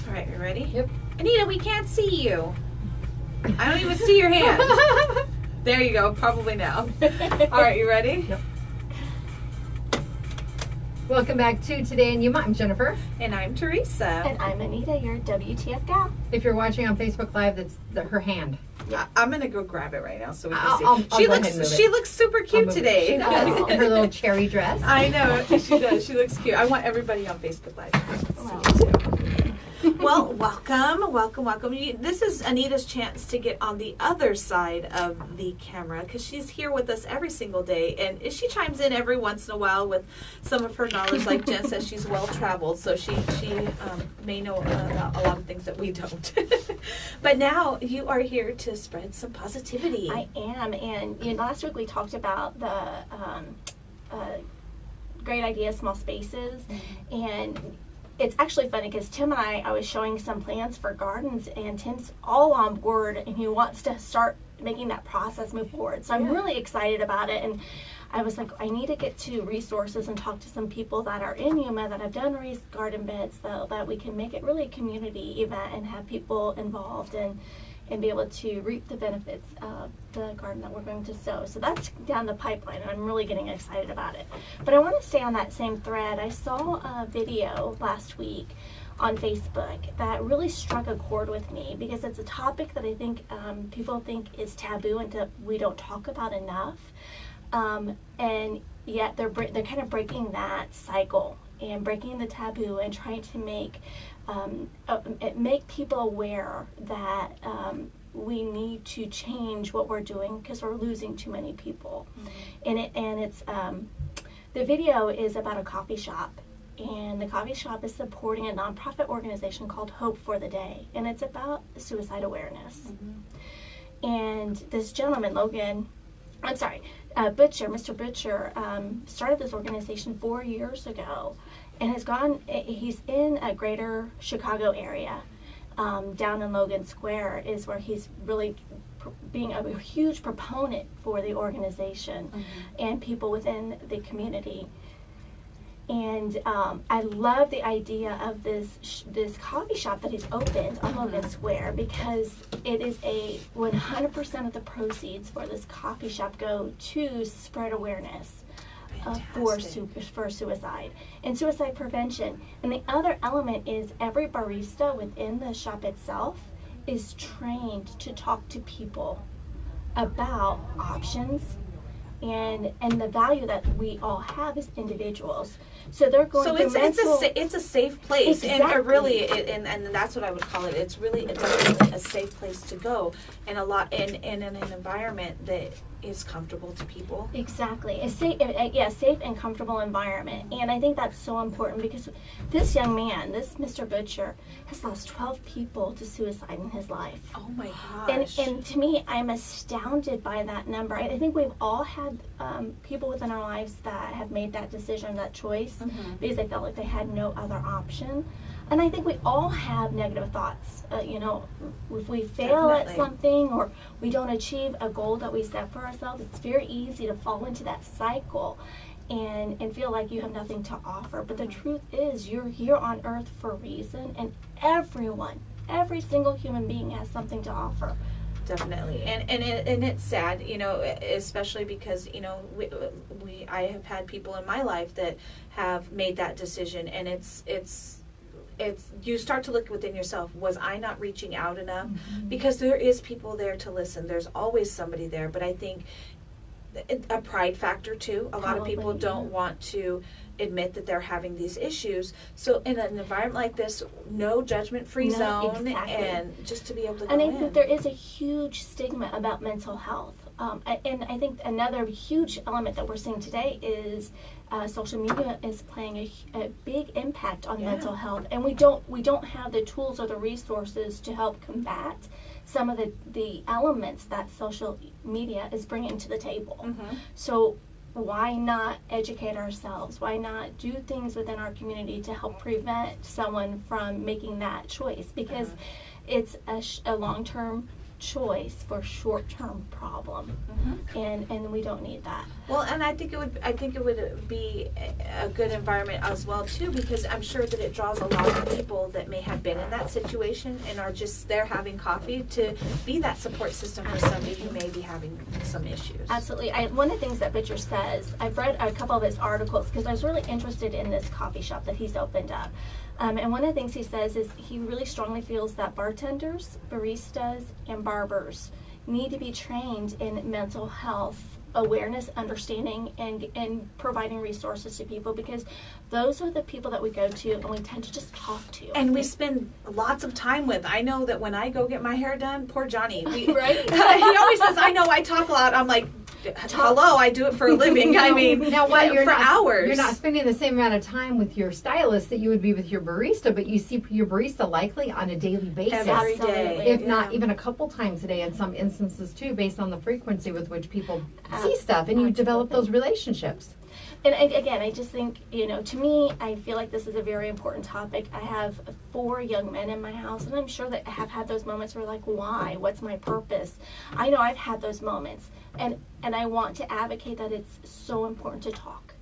All right, you ready? Yep. Anita, we can't see you. I don't even see your hand. There you go. Probably now. All right, you ready? Yep. Welcome back to Today in Yuma. I'm Jennifer. And I'm Teresa. And I'm Anita, your WTF gal. If you're watching on Facebook Live, that's her hand. I'm gonna go grab it right now so we can see. I'll She go ahead and move looks. She it. looks super cute today. She does. In her little cherry dress. I know she does. She looks cute. I want everybody on Facebook Live to see you too. Well, welcome. This is Anita's chance to get on the other side of the camera because she's here with us every single day, and she chimes in every once in a while with some of her knowledge. Like Jen says, she's well traveled, so she may know about a lot of things that we don't. But now you are here to spread some positivity. I am, and last week we talked about the great ideas, small spaces, and it's actually funny because Tim and I was showing some plans for gardens, and Tim's all on board, and he wants to start making that process move forward. So I'm really excited about it, and I was like, I need to get to resources and talk to some people that are in Yuma that have done raised garden beds, so that we can make it really a community event and have people involved and be able to reap the benefits of the garden that we're going to sow. So that's down the pipeline, and I'm really getting excited about it. But I want to stay on that same thread. I saw a video last week on Facebook that really struck a chord with me, because it's a topic that I think people think is taboo and we don't talk about enough. And yet they're kind of breaking that cycle and breaking the taboo and trying to make people aware that we need to change what we're doing, because we're losing too many people. The video is about a coffee shop, and the coffee shop is supporting a nonprofit organization called Hope for the Day, and it's about suicide awareness. And this gentleman, Mr. Butcher, started this organization 4 years ago, and he's in a greater Chicago area, down in Logan Square is where he's really being a huge proponent for the organization and people within the community. And I love the idea of this coffee shop that he's opened on Logan Square, because it is 100% of the proceeds for this coffee shop go to spread awareness for suicide and suicide prevention. And the other element is every barista within the shop itself is trained to talk to people about options and the value that we all have as individuals. So they're going. So it's a safe place, Exactly. and really, and that's what I would call it. It's really definitely a safe place to go, and in an environment that is comfortable to people. Exactly, a safe and comfortable environment. And I think that's so important, because this young man, this Mr. Butcher, has lost 12 people to suicide in his life. Oh my gosh! And to me, I'm astounded by that number. I think we've all had people within our lives that have made that decision, that choice, because they felt like they had no other option. And I think we all have negative thoughts. If we fail at something or we don't achieve a goal that we set for ourselves, it's very easy to fall into that cycle and feel like you have nothing to offer. But the truth is, you're here on earth for a reason, and every single human being has something to offer. Definitely, and it's sad, especially because I have had people in my life that have made that decision, and it's you start to look within yourself. Was I not reaching out enough? Because there is people there to listen. There's always somebody there, but I think a pride factor too. A lot of people don't want to admit that they're having these issues. So in an environment like this, no judgment-free zone, and just to be able to go in. And I think there is a huge stigma about mental health. And I think another huge element that we're seeing today is social media is playing a big impact on mental health, and we don't have the tools or the resources to help combat some of the elements that social media is bringing to the table. So why not educate ourselves? Why not do things within our community to help prevent someone from making that choice? Because it's a long-term choice for short-term problem, and we don't need that. Well, and I think it would be a good environment as well too, because I'm sure that it draws a lot of people that may have been in that situation and are just there having coffee to be that support system for somebody who may be having some issues. Absolutely. One of the things that Butcher says, I've read a couple of his articles because I was really interested in this coffee shop that he's opened up. And one of the things he says is he really strongly feels that bartenders, baristas, and barbers need to be trained in mental health awareness, understanding, and providing resources to people, because those are the people that we go to and we tend to just talk to. And we spend lots of time with. I know that when I go get my hair done, poor Johnny, Right? He always says, I know I talk a lot. I'm like, hello, I do it for a living. I mean, now what, for hours. You're not spending the same amount of time with your stylist that you would be with your barista, but you see your barista likely on a daily basis. Every day. If not even a couple times a day in some instances too, based on the frequency with which people see stuff, and you develop those relationships. And again, I just think, to me, I feel like this is a very important topic. I have 4 young men in my house, and I'm sure that I have had those moments where like, why? What's my purpose? I know I've had those moments, and I want to advocate that it's so important to talk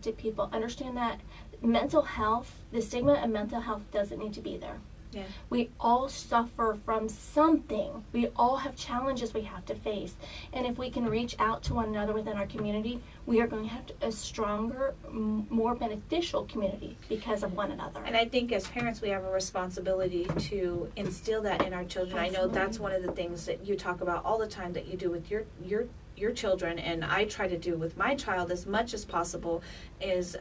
to people, understand that mental health, the stigma of mental health doesn't need to be there. Yeah. We all suffer from something. We all have challenges we have to face. And if we can reach out to one another within our community, we are going to have a stronger, more beneficial community because of one another. And I think as parents, we have a responsibility to instill that in our children. Absolutely. I know that's one of the things that you talk about all the time that you do with your children, and I try to do with my child as much as possible, is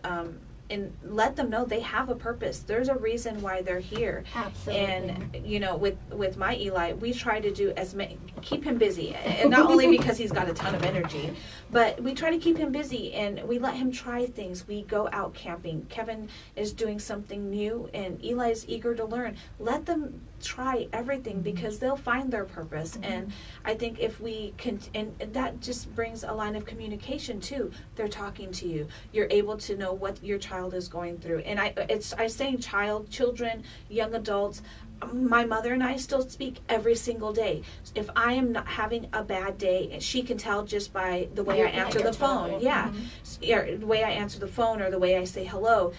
and let them know they have a purpose. There's a reason why they're here. Absolutely. And with my Eli, we try to do keep him busy, and not only because he's got a ton of energy, but we try to keep him busy, and we let him try things. We go out camping. Kevin is doing something new, and Eli is eager to learn. Let them try everything, because they'll find their purpose. And I think if we can, and that just brings a line of communication too. They're talking to you. You're able to know what your child is going through. And I say children, young adults. My mother and I still speak every single day. If I am not having a bad day, she can tell just by the way I answer the phone. Yeah. Or the way I answer the phone, or the way I say hello.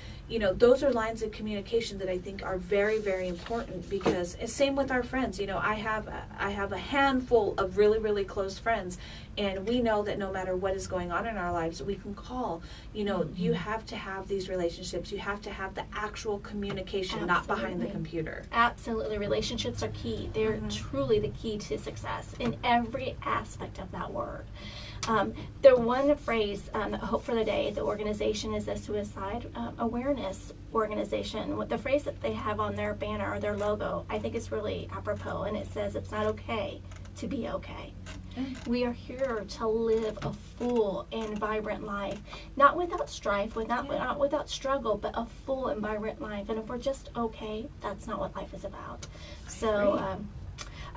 Those are lines of communication that I think are very, very important, because same with our friends. I have a handful of really, really close friends, and we know that no matter what is going on in our lives, we can call. You have to have these relationships. You have to have the actual communication, Absolutely. not behind the computer. Absolutely. Relationships are key. They're truly the key to success in every aspect of that word. The one phrase, Hope for the Day, the organization is a suicide awareness organization. The phrase that they have on their banner or their logo, I think is really apropos, and it says it's not okay to be okay. We are here to live a full and vibrant life, not without strife, not without struggle, but a full and vibrant life. And if we're just okay, that's not what life is about. So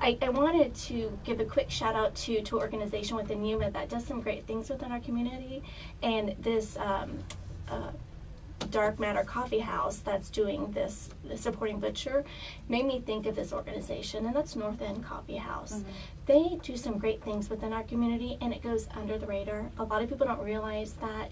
I wanted to give a quick shout out to an organization within Yuma that does some great things within our community, and this Dark Matter Coffee House that's doing this, supporting Butcher, made me think of this organization, and that's North End Coffee House. They do some great things within our community, and it goes under the radar. A lot of people don't realize that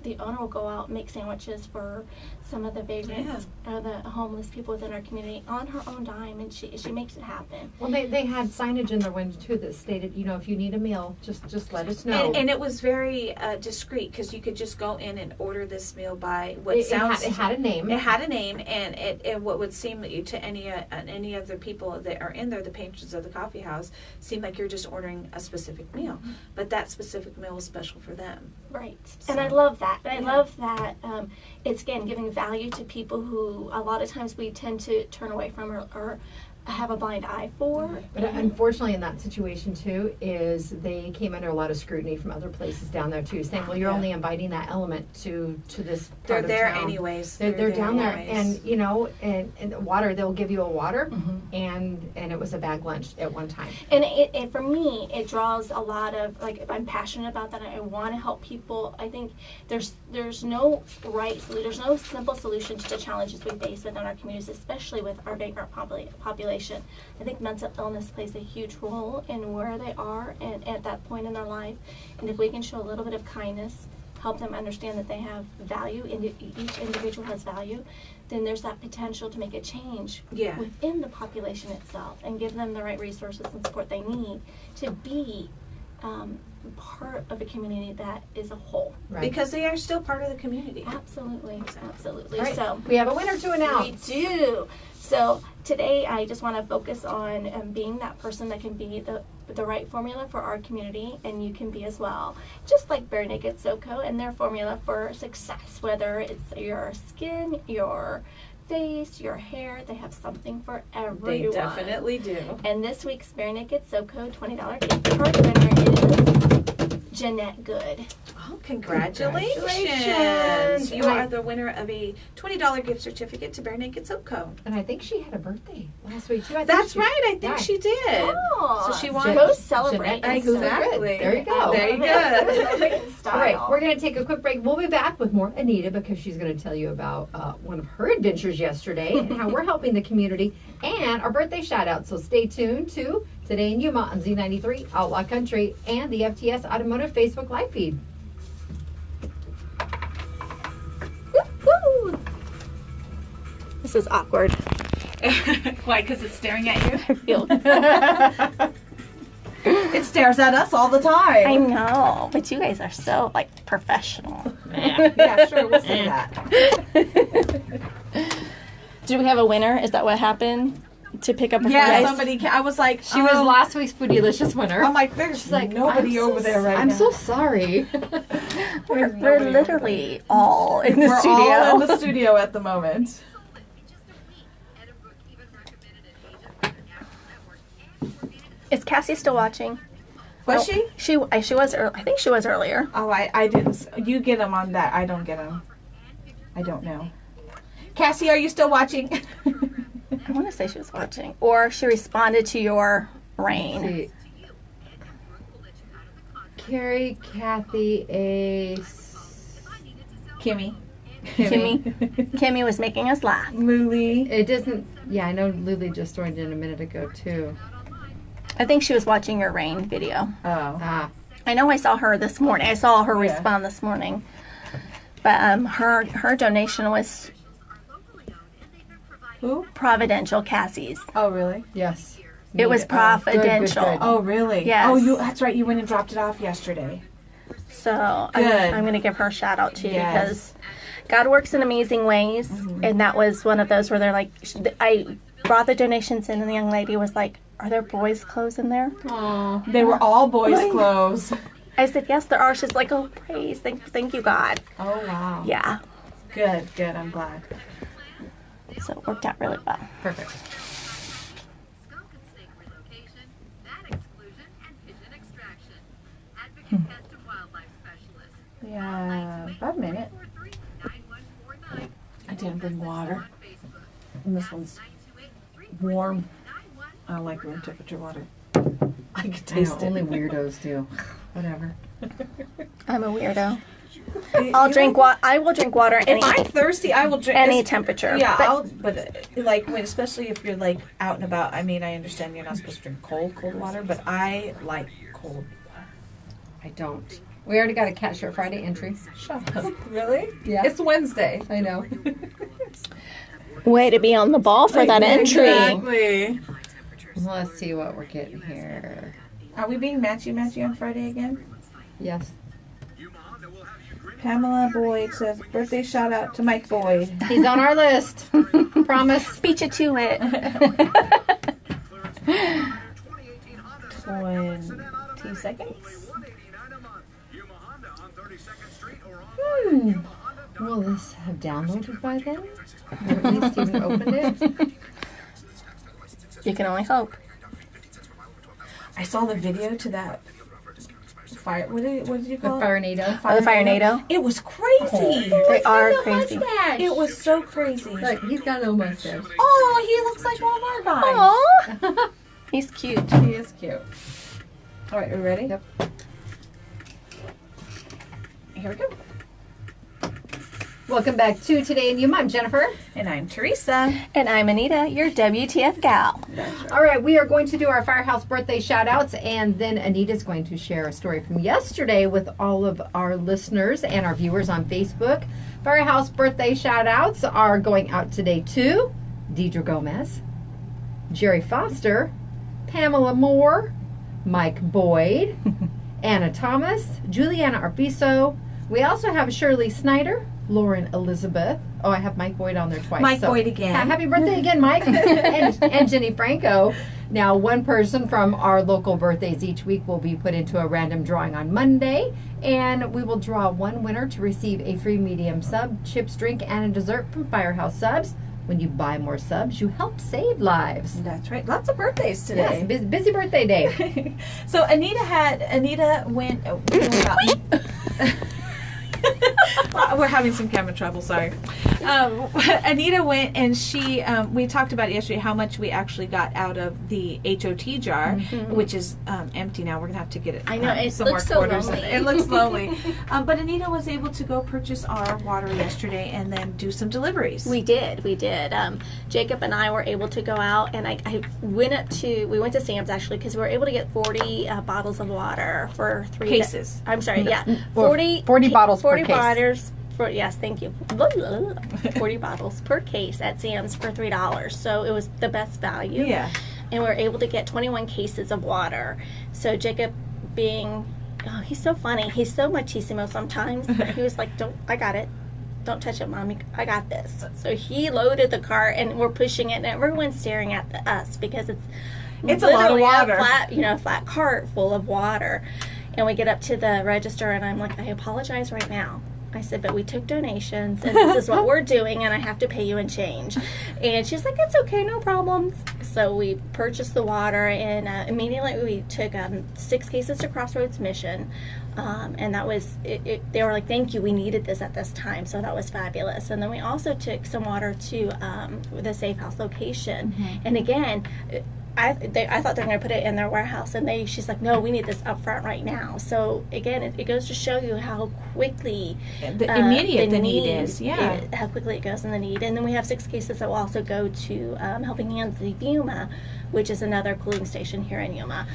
the owner will go out and make sandwiches for some of the vagrants, the homeless people within our community on her own dime, and she makes it happen. Well, they had signage in their window too that stated, if you need a meal, just let us know. And it was very discreet, because you could just go in and order this meal by what it sounds. It had a name. It had a name, and it what would seem to any of the people that are in there, the patrons of the coffee house, seemed like you're just ordering a specific meal, but that specific meal was special for them. Right. So, and I love that. I love that it's, again, giving value to people who a lot of times we tend to turn away from or have a blind eye for. But unfortunately in that situation too is they came under a lot of scrutiny from other places down there too, saying, well, you're only inviting that element to this part they're there of town. Anyways. They're down there, anyways. and water, they'll give you a water, and it was a bag lunch at one time. And it for me, it draws a lot of, like, I'm passionate about that. I want to help people. I think there's no there's no simple solution to the challenges we face within our communities, especially with our vagrant population. I think mental illness plays a huge role in where they are and at that point in their life. And if we can show a little bit of kindness, help them understand that they have value, each individual has value, then there's that potential to make a change within the population itself and give them the right resources and support they need to be part of a community that is a whole. Right. Because they are still part of the community. Absolutely. Absolutely. All right. So we have a winner to announce. We do. So today I just want to focus on being that person that can be the right formula for our community, and you can be as well. Just like Bare Naked SoCo and their formula for success, whether it's your skin, your face, your hair, they have something for everyone. They definitely do. And this week's Bare Naked SoCo $20 gift card winner is Jeanette Good. Oh, congratulations. Congratulations. You are the winner of a $20 gift certificate to Bare Naked Soap Co. And I think she had a birthday last week too. That's right. I think she did. Oh, So she won. Go celebrate. Jeanette, Exactly. There you go. There you go. All right, we're going to take a quick break. We'll be back with more Anita because she's going to tell you about one of her adventures yesterday and how we're helping the community and our birthday shout out. So stay tuned to Today in Yuma on Z93, Outlaw Country, and the FTS Automotive Facebook Live feed. Woo! This is awkward. Why? Because it's staring at you? I feel. It stares at us all the I time. know, but you guys are so like professional. Yeah, sure. We'll say that. Do we have a winner? Is that what happened? To pick up a Yeah, prize? somebody. I was like, She was last week's Foodylicious winner. I'm like, there's like, nobody I'm over there right I'm now. so sorry. We're literally all in the We're studio. all in the studio at the moment. Is Cassie still watching? Was she? She was. I think she was earlier. Oh, I didn't. You get them on that. I don't get them. I don't know. Cassie, are you still watching? I want to say she was watching, or she responded to your rain. See. Carrie, Kathy, Kimmy. Kimmy was making us laugh. Luli. It doesn't. Yeah, I know Lily just joined in a minute ago too. I think she was watching your rain video. Oh. Ah, I know I saw her this morning. I saw her Yeah. respond this morning. But her donation was Who? Providential Cassie's. Oh, really? yes. It was Good, good, good. providential. Oh, really? Yes. Oh, that's right. You went and dropped it off yesterday. So Good. I'm going to give her a shout out too Yes. because God works in amazing ways. And that was one of those where they're like, I brought the donations in and the young lady was like, are there boys' clothes in there? Aw. They were all boys' clothes. I said, yes, there are. She's like, oh, praise. Thank you, God. Oh, wow. Yeah. Good, good. I'm glad. So it worked out really well. Perfect. Skunk and snake relocation, bat exclusion, and pigeon extraction. Advocate Pest and Wildlife Specialist. Yeah, about a minute. 43-9149. I didn't bring water. Facebook. And this one's 928-348-91. warm. I like room temperature water. I can I know, taste it. only weirdos do. Whatever. I'm a weirdo. I'll drink water. I will drink water If any I'm thirsty, I will drink any temperature. Yeah, But but like when, especially if you're like out and about. I mean, I understand you're not supposed to drink cold water, but I like cold. I don't. We already got a Cat Shirt Friday entry. Shut up. Really? Yeah. It's Wednesday. I know. way to be on the ball for that entry. Exactly. Let's see what we're getting here. Are we being matchy on Friday again? Yes. Pamela Boyd says birthday shout out to Mike Boyd. He's on our list. Promise. Beat you to it. 20 seconds. Will this have downloaded by then? Or at least even opened it? You can only hope. I saw the video to that fire. What did you The call it? Firenado. Oh, the Firenado. It was crazy. They are crazy. It was so crazy. Look, he's got no mustache. Oh, he looks like one of our guys. Aww. He's cute. He is cute. All right, we ready? Yep. Here we go. Welcome back to Today in Yuma. I'm Jennifer. And I'm Teresa. And I'm Anita, your WTF gal. All right, we are going to do our Firehouse birthday shout outs, and then Anita's going to share a story from yesterday with all of our listeners and our viewers on Facebook. Firehouse birthday shout outs are going out today to Deidre Gomez, Jerry Foster, Pamela Moore, Mike Boyd, Anna Thomas, Juliana Arbiso. We also have Shirley Snyder, Lauren Elizabeth. Oh, I have Mike Boyd on there twice. Mike Boyd again. Happy birthday again, Mike. and Jenny Franco. Now, one person from our local birthdays each week will be put into a random drawing on Monday. And we will draw one winner to receive a free medium sub, chips, drink, and a dessert from Firehouse Subs. When you buy more subs, you help save lives. That's right. Lots of birthdays Yes, today. busy birthday day. So Anita went. We're having some camera trouble, sorry. Anita went and she, we talked about yesterday how much we actually got out of the HOT jar, which is empty now. We're going to have to get it. I know, it some more looks so quarters. lonely. It looks lonely. But Anita was able to go purchase our water yesterday and then do some deliveries. We did. Jacob and I were able to go out, and we went to Sam's actually, because we were able to get 40 bottles of water for 3 Cases. I'm sorry, yeah. Well, 40 bottles per 40 case. bottles yes, thank you. 40 bottles per case at Sam's for $3. So it was the best value. Yeah. And we were able to get 21 cases of water. So Jacob he's so funny. He's so machismo sometimes. But he was like, I got it. Don't touch it, Mommy. I got this. So he loaded the cart, and we're pushing it, and everyone's staring at us because it's a lot of water. A flat cart full of water. And we get up to the register, and I'm like, I apologize right now. I said, but we took donations, and this is what we're doing, and I have to pay you in change. And she's like, it's okay, no problems. So we purchased the water, and immediately we took 6 cases to Crossroads Mission. And that was, they were like, thank you, we needed this at this time. So that was fabulous. And then we also took some water to the Safe House location. And again, I thought they were going to put it in their warehouse, and she's like, no, we need this up front right now. So again, it goes to show you how quickly immediate the need is. Yeah, how quickly it goes in the need. And then we have 6 cases that will also go to Helping Hands of Yuma, which is another cooling station here in Yuma.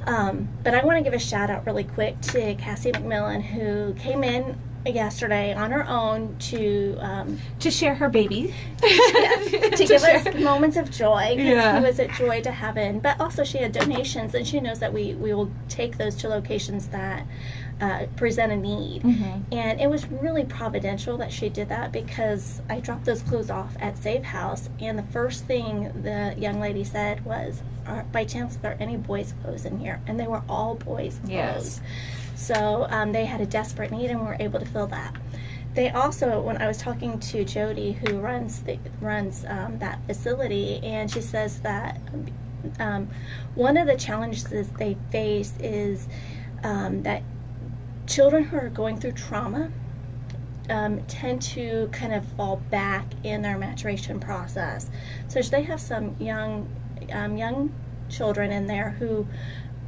But I want to give a shout out really quick to Cassie McMillan, who came in yesterday on her own to share her baby. To give us moments of joy, because he was a joy to have in. But also she had donations, and she knows that we will take those to locations that present a need. And it was really providential that she did that, because I dropped those clothes off at Safe House, and the first thing the young lady said was, by chance, are there any boys' clothes in here? And they were all boys' clothes. Yes. So they had a desperate need, and we were able to fill that. They also, when I was talking to Jody, who runs that facility, and she says that one of the challenges they face is that children who are going through trauma tend to kind of fall back in their maturation process. So they have some young children in there who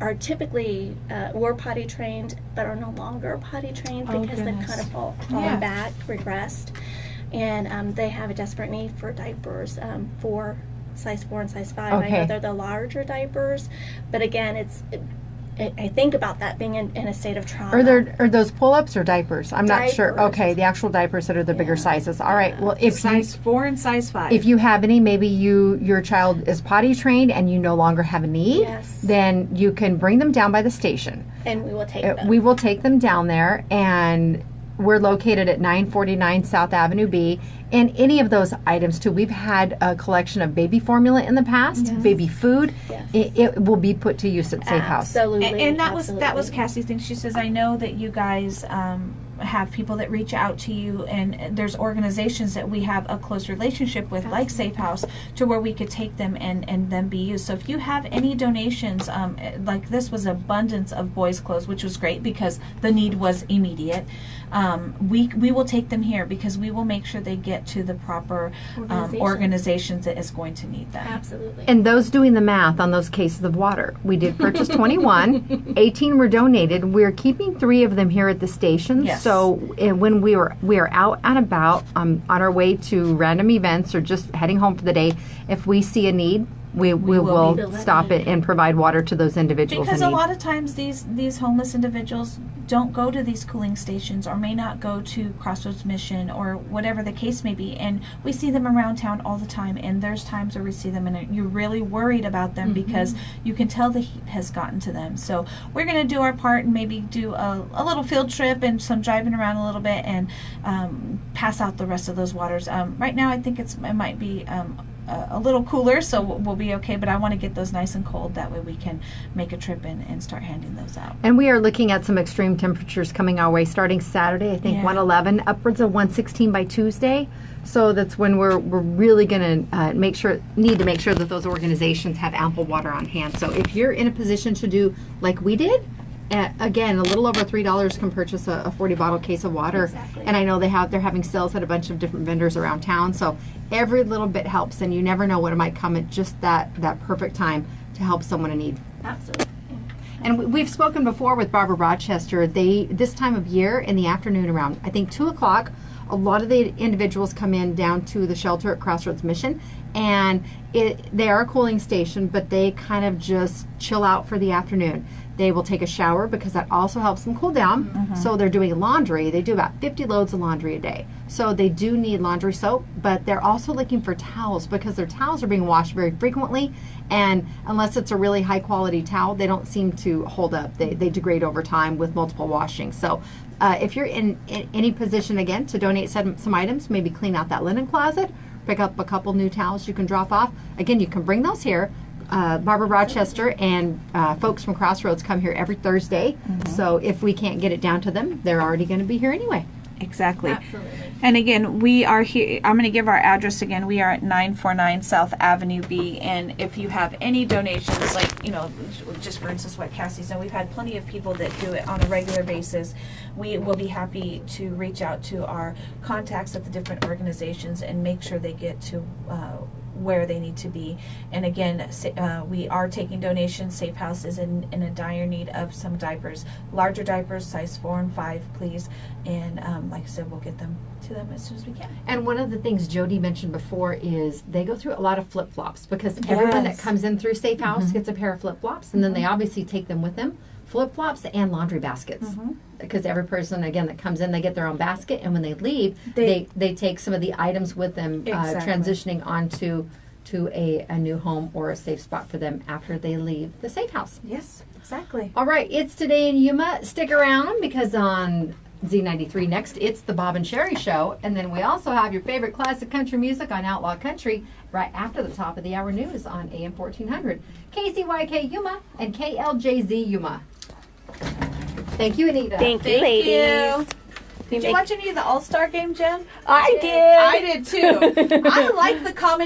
are typically were potty trained but are no longer potty trained because they've kind of fallen back, regressed, and they have a desperate need for diapers for size 4 and size 5. I know they're the larger diapers, but again, I think about that being in a state of trauma. Are those pull-ups or diapers? I'm not sure. Diapers. Okay, the actual diapers that are the bigger sizes. All right. Well, if size 4 and size 5. If you have any, maybe your child is potty trained and you no longer have a need, then you can bring them down by the station. And we will take them. We will take them down there, and we're located at 949 South Avenue B. And any of those items, too. We've had a collection of baby formula in the past, baby food. It will be put to use at Safe House. Absolutely. And that was Cassie's thing. She says, I know that you guys have people that reach out to you, and there's organizations that we have a close relationship with, like Safe House, to where we could take them and then be used. So if you have any donations, like this was abundance of boys' clothes, which was great because the need was immediate. We will take them here, because we will make sure they get to the proper organizations that is going to need them. Absolutely. And those doing the math on those cases of water, we did purchase 21, 18 were donated. We're keeping 3 of them here at the station. Yes. So when we are out and about on our way to random events or just heading home for the day, if we see a need, we will stop it and provide water to those individuals. Because in a need. lot of times these homeless individuals don't go to these cooling stations, or may not go to Crossroads Mission, or whatever the case may be. And we see them around town all the time. And there's times where we see them and you're really worried about them, because you can tell the heat has gotten to them. So we're going to do our part and maybe do a little field trip and some driving around a little bit, and pass out the rest of those waters. Right now, I think it might be a little cooler, so we'll be okay, but I want to get those nice and cold. That way we can make a trip and start handing those out. And we are looking at some extreme temperatures coming our way starting Saturday. I think 111, upwards of 116 by Tuesday. So that's when we're really going to need to make sure that those organizations have ample water on hand. So if you're in a position to do like we did, again, a little over $3 can purchase a 40 bottle case of water. Exactly. And I know they're having sales at a bunch of different vendors around town. So every little bit helps, and you never know when it might come at just that perfect time to help someone in need. Absolutely. And we've spoken before with Barbara Rochester. This time of year in the afternoon around, I think, 2 o'clock, a lot of the individuals come in down to the shelter at Crossroads Mission, and they are a cooling station, but they kind of just chill out for the afternoon. They will take a shower because that also helps them cool down. So they're doing laundry. They do about 50 loads of laundry a day. So they do need laundry soap, but they're also looking for towels because their towels are being washed very frequently. And unless it's a really high quality towel, they don't seem to hold up. They degrade over time with multiple washings. So if you're in any position, again, to donate some items, maybe clean out that linen closet, pick up a couple new towels you can drop off. Again, you can bring those here. Barbara Rochester and folks from Crossroads come here every Thursday. So if we can't get it down to them, they're already going to be here anyway. Exactly. Absolutely. And again, we are here. I'm going to give our address again. We are at 949 South Avenue B. And if you have any donations, like, just for instance, what Cassie's done, we've had plenty of people that do it on a regular basis. We will be happy to reach out to our contacts at the different organizations and make sure they get to where they need to be. And again, we are taking donations. Safe House is in a dire need of some diapers, larger diapers, size 4 and 5, please. And like I said, we'll get them to them as soon as we can. And one of the things Jody mentioned before is they go through a lot of flip-flops because everyone that comes in through Safe House gets a pair of flip-flops, and then they obviously take them with them. Flip-flops and laundry baskets. Because every person, again, that comes in, they get their own basket, and when they leave, they take some of the items with them, transitioning onto a new home or a safe spot for them after they leave the Safe House. Yes, exactly. All right, it's Today in Yuma. Stick around because on Z93 next, it's the Bob and Sherry Show, and then we also have your favorite classic country music on Outlaw Country right after the top of the hour news on AM 1400. KCYK Yuma and KLJZ Yuma. Thank you, Anita. Thank you, ladies. Did you watch any of the All-Star game, Jen? I did. I did too. I like the comment.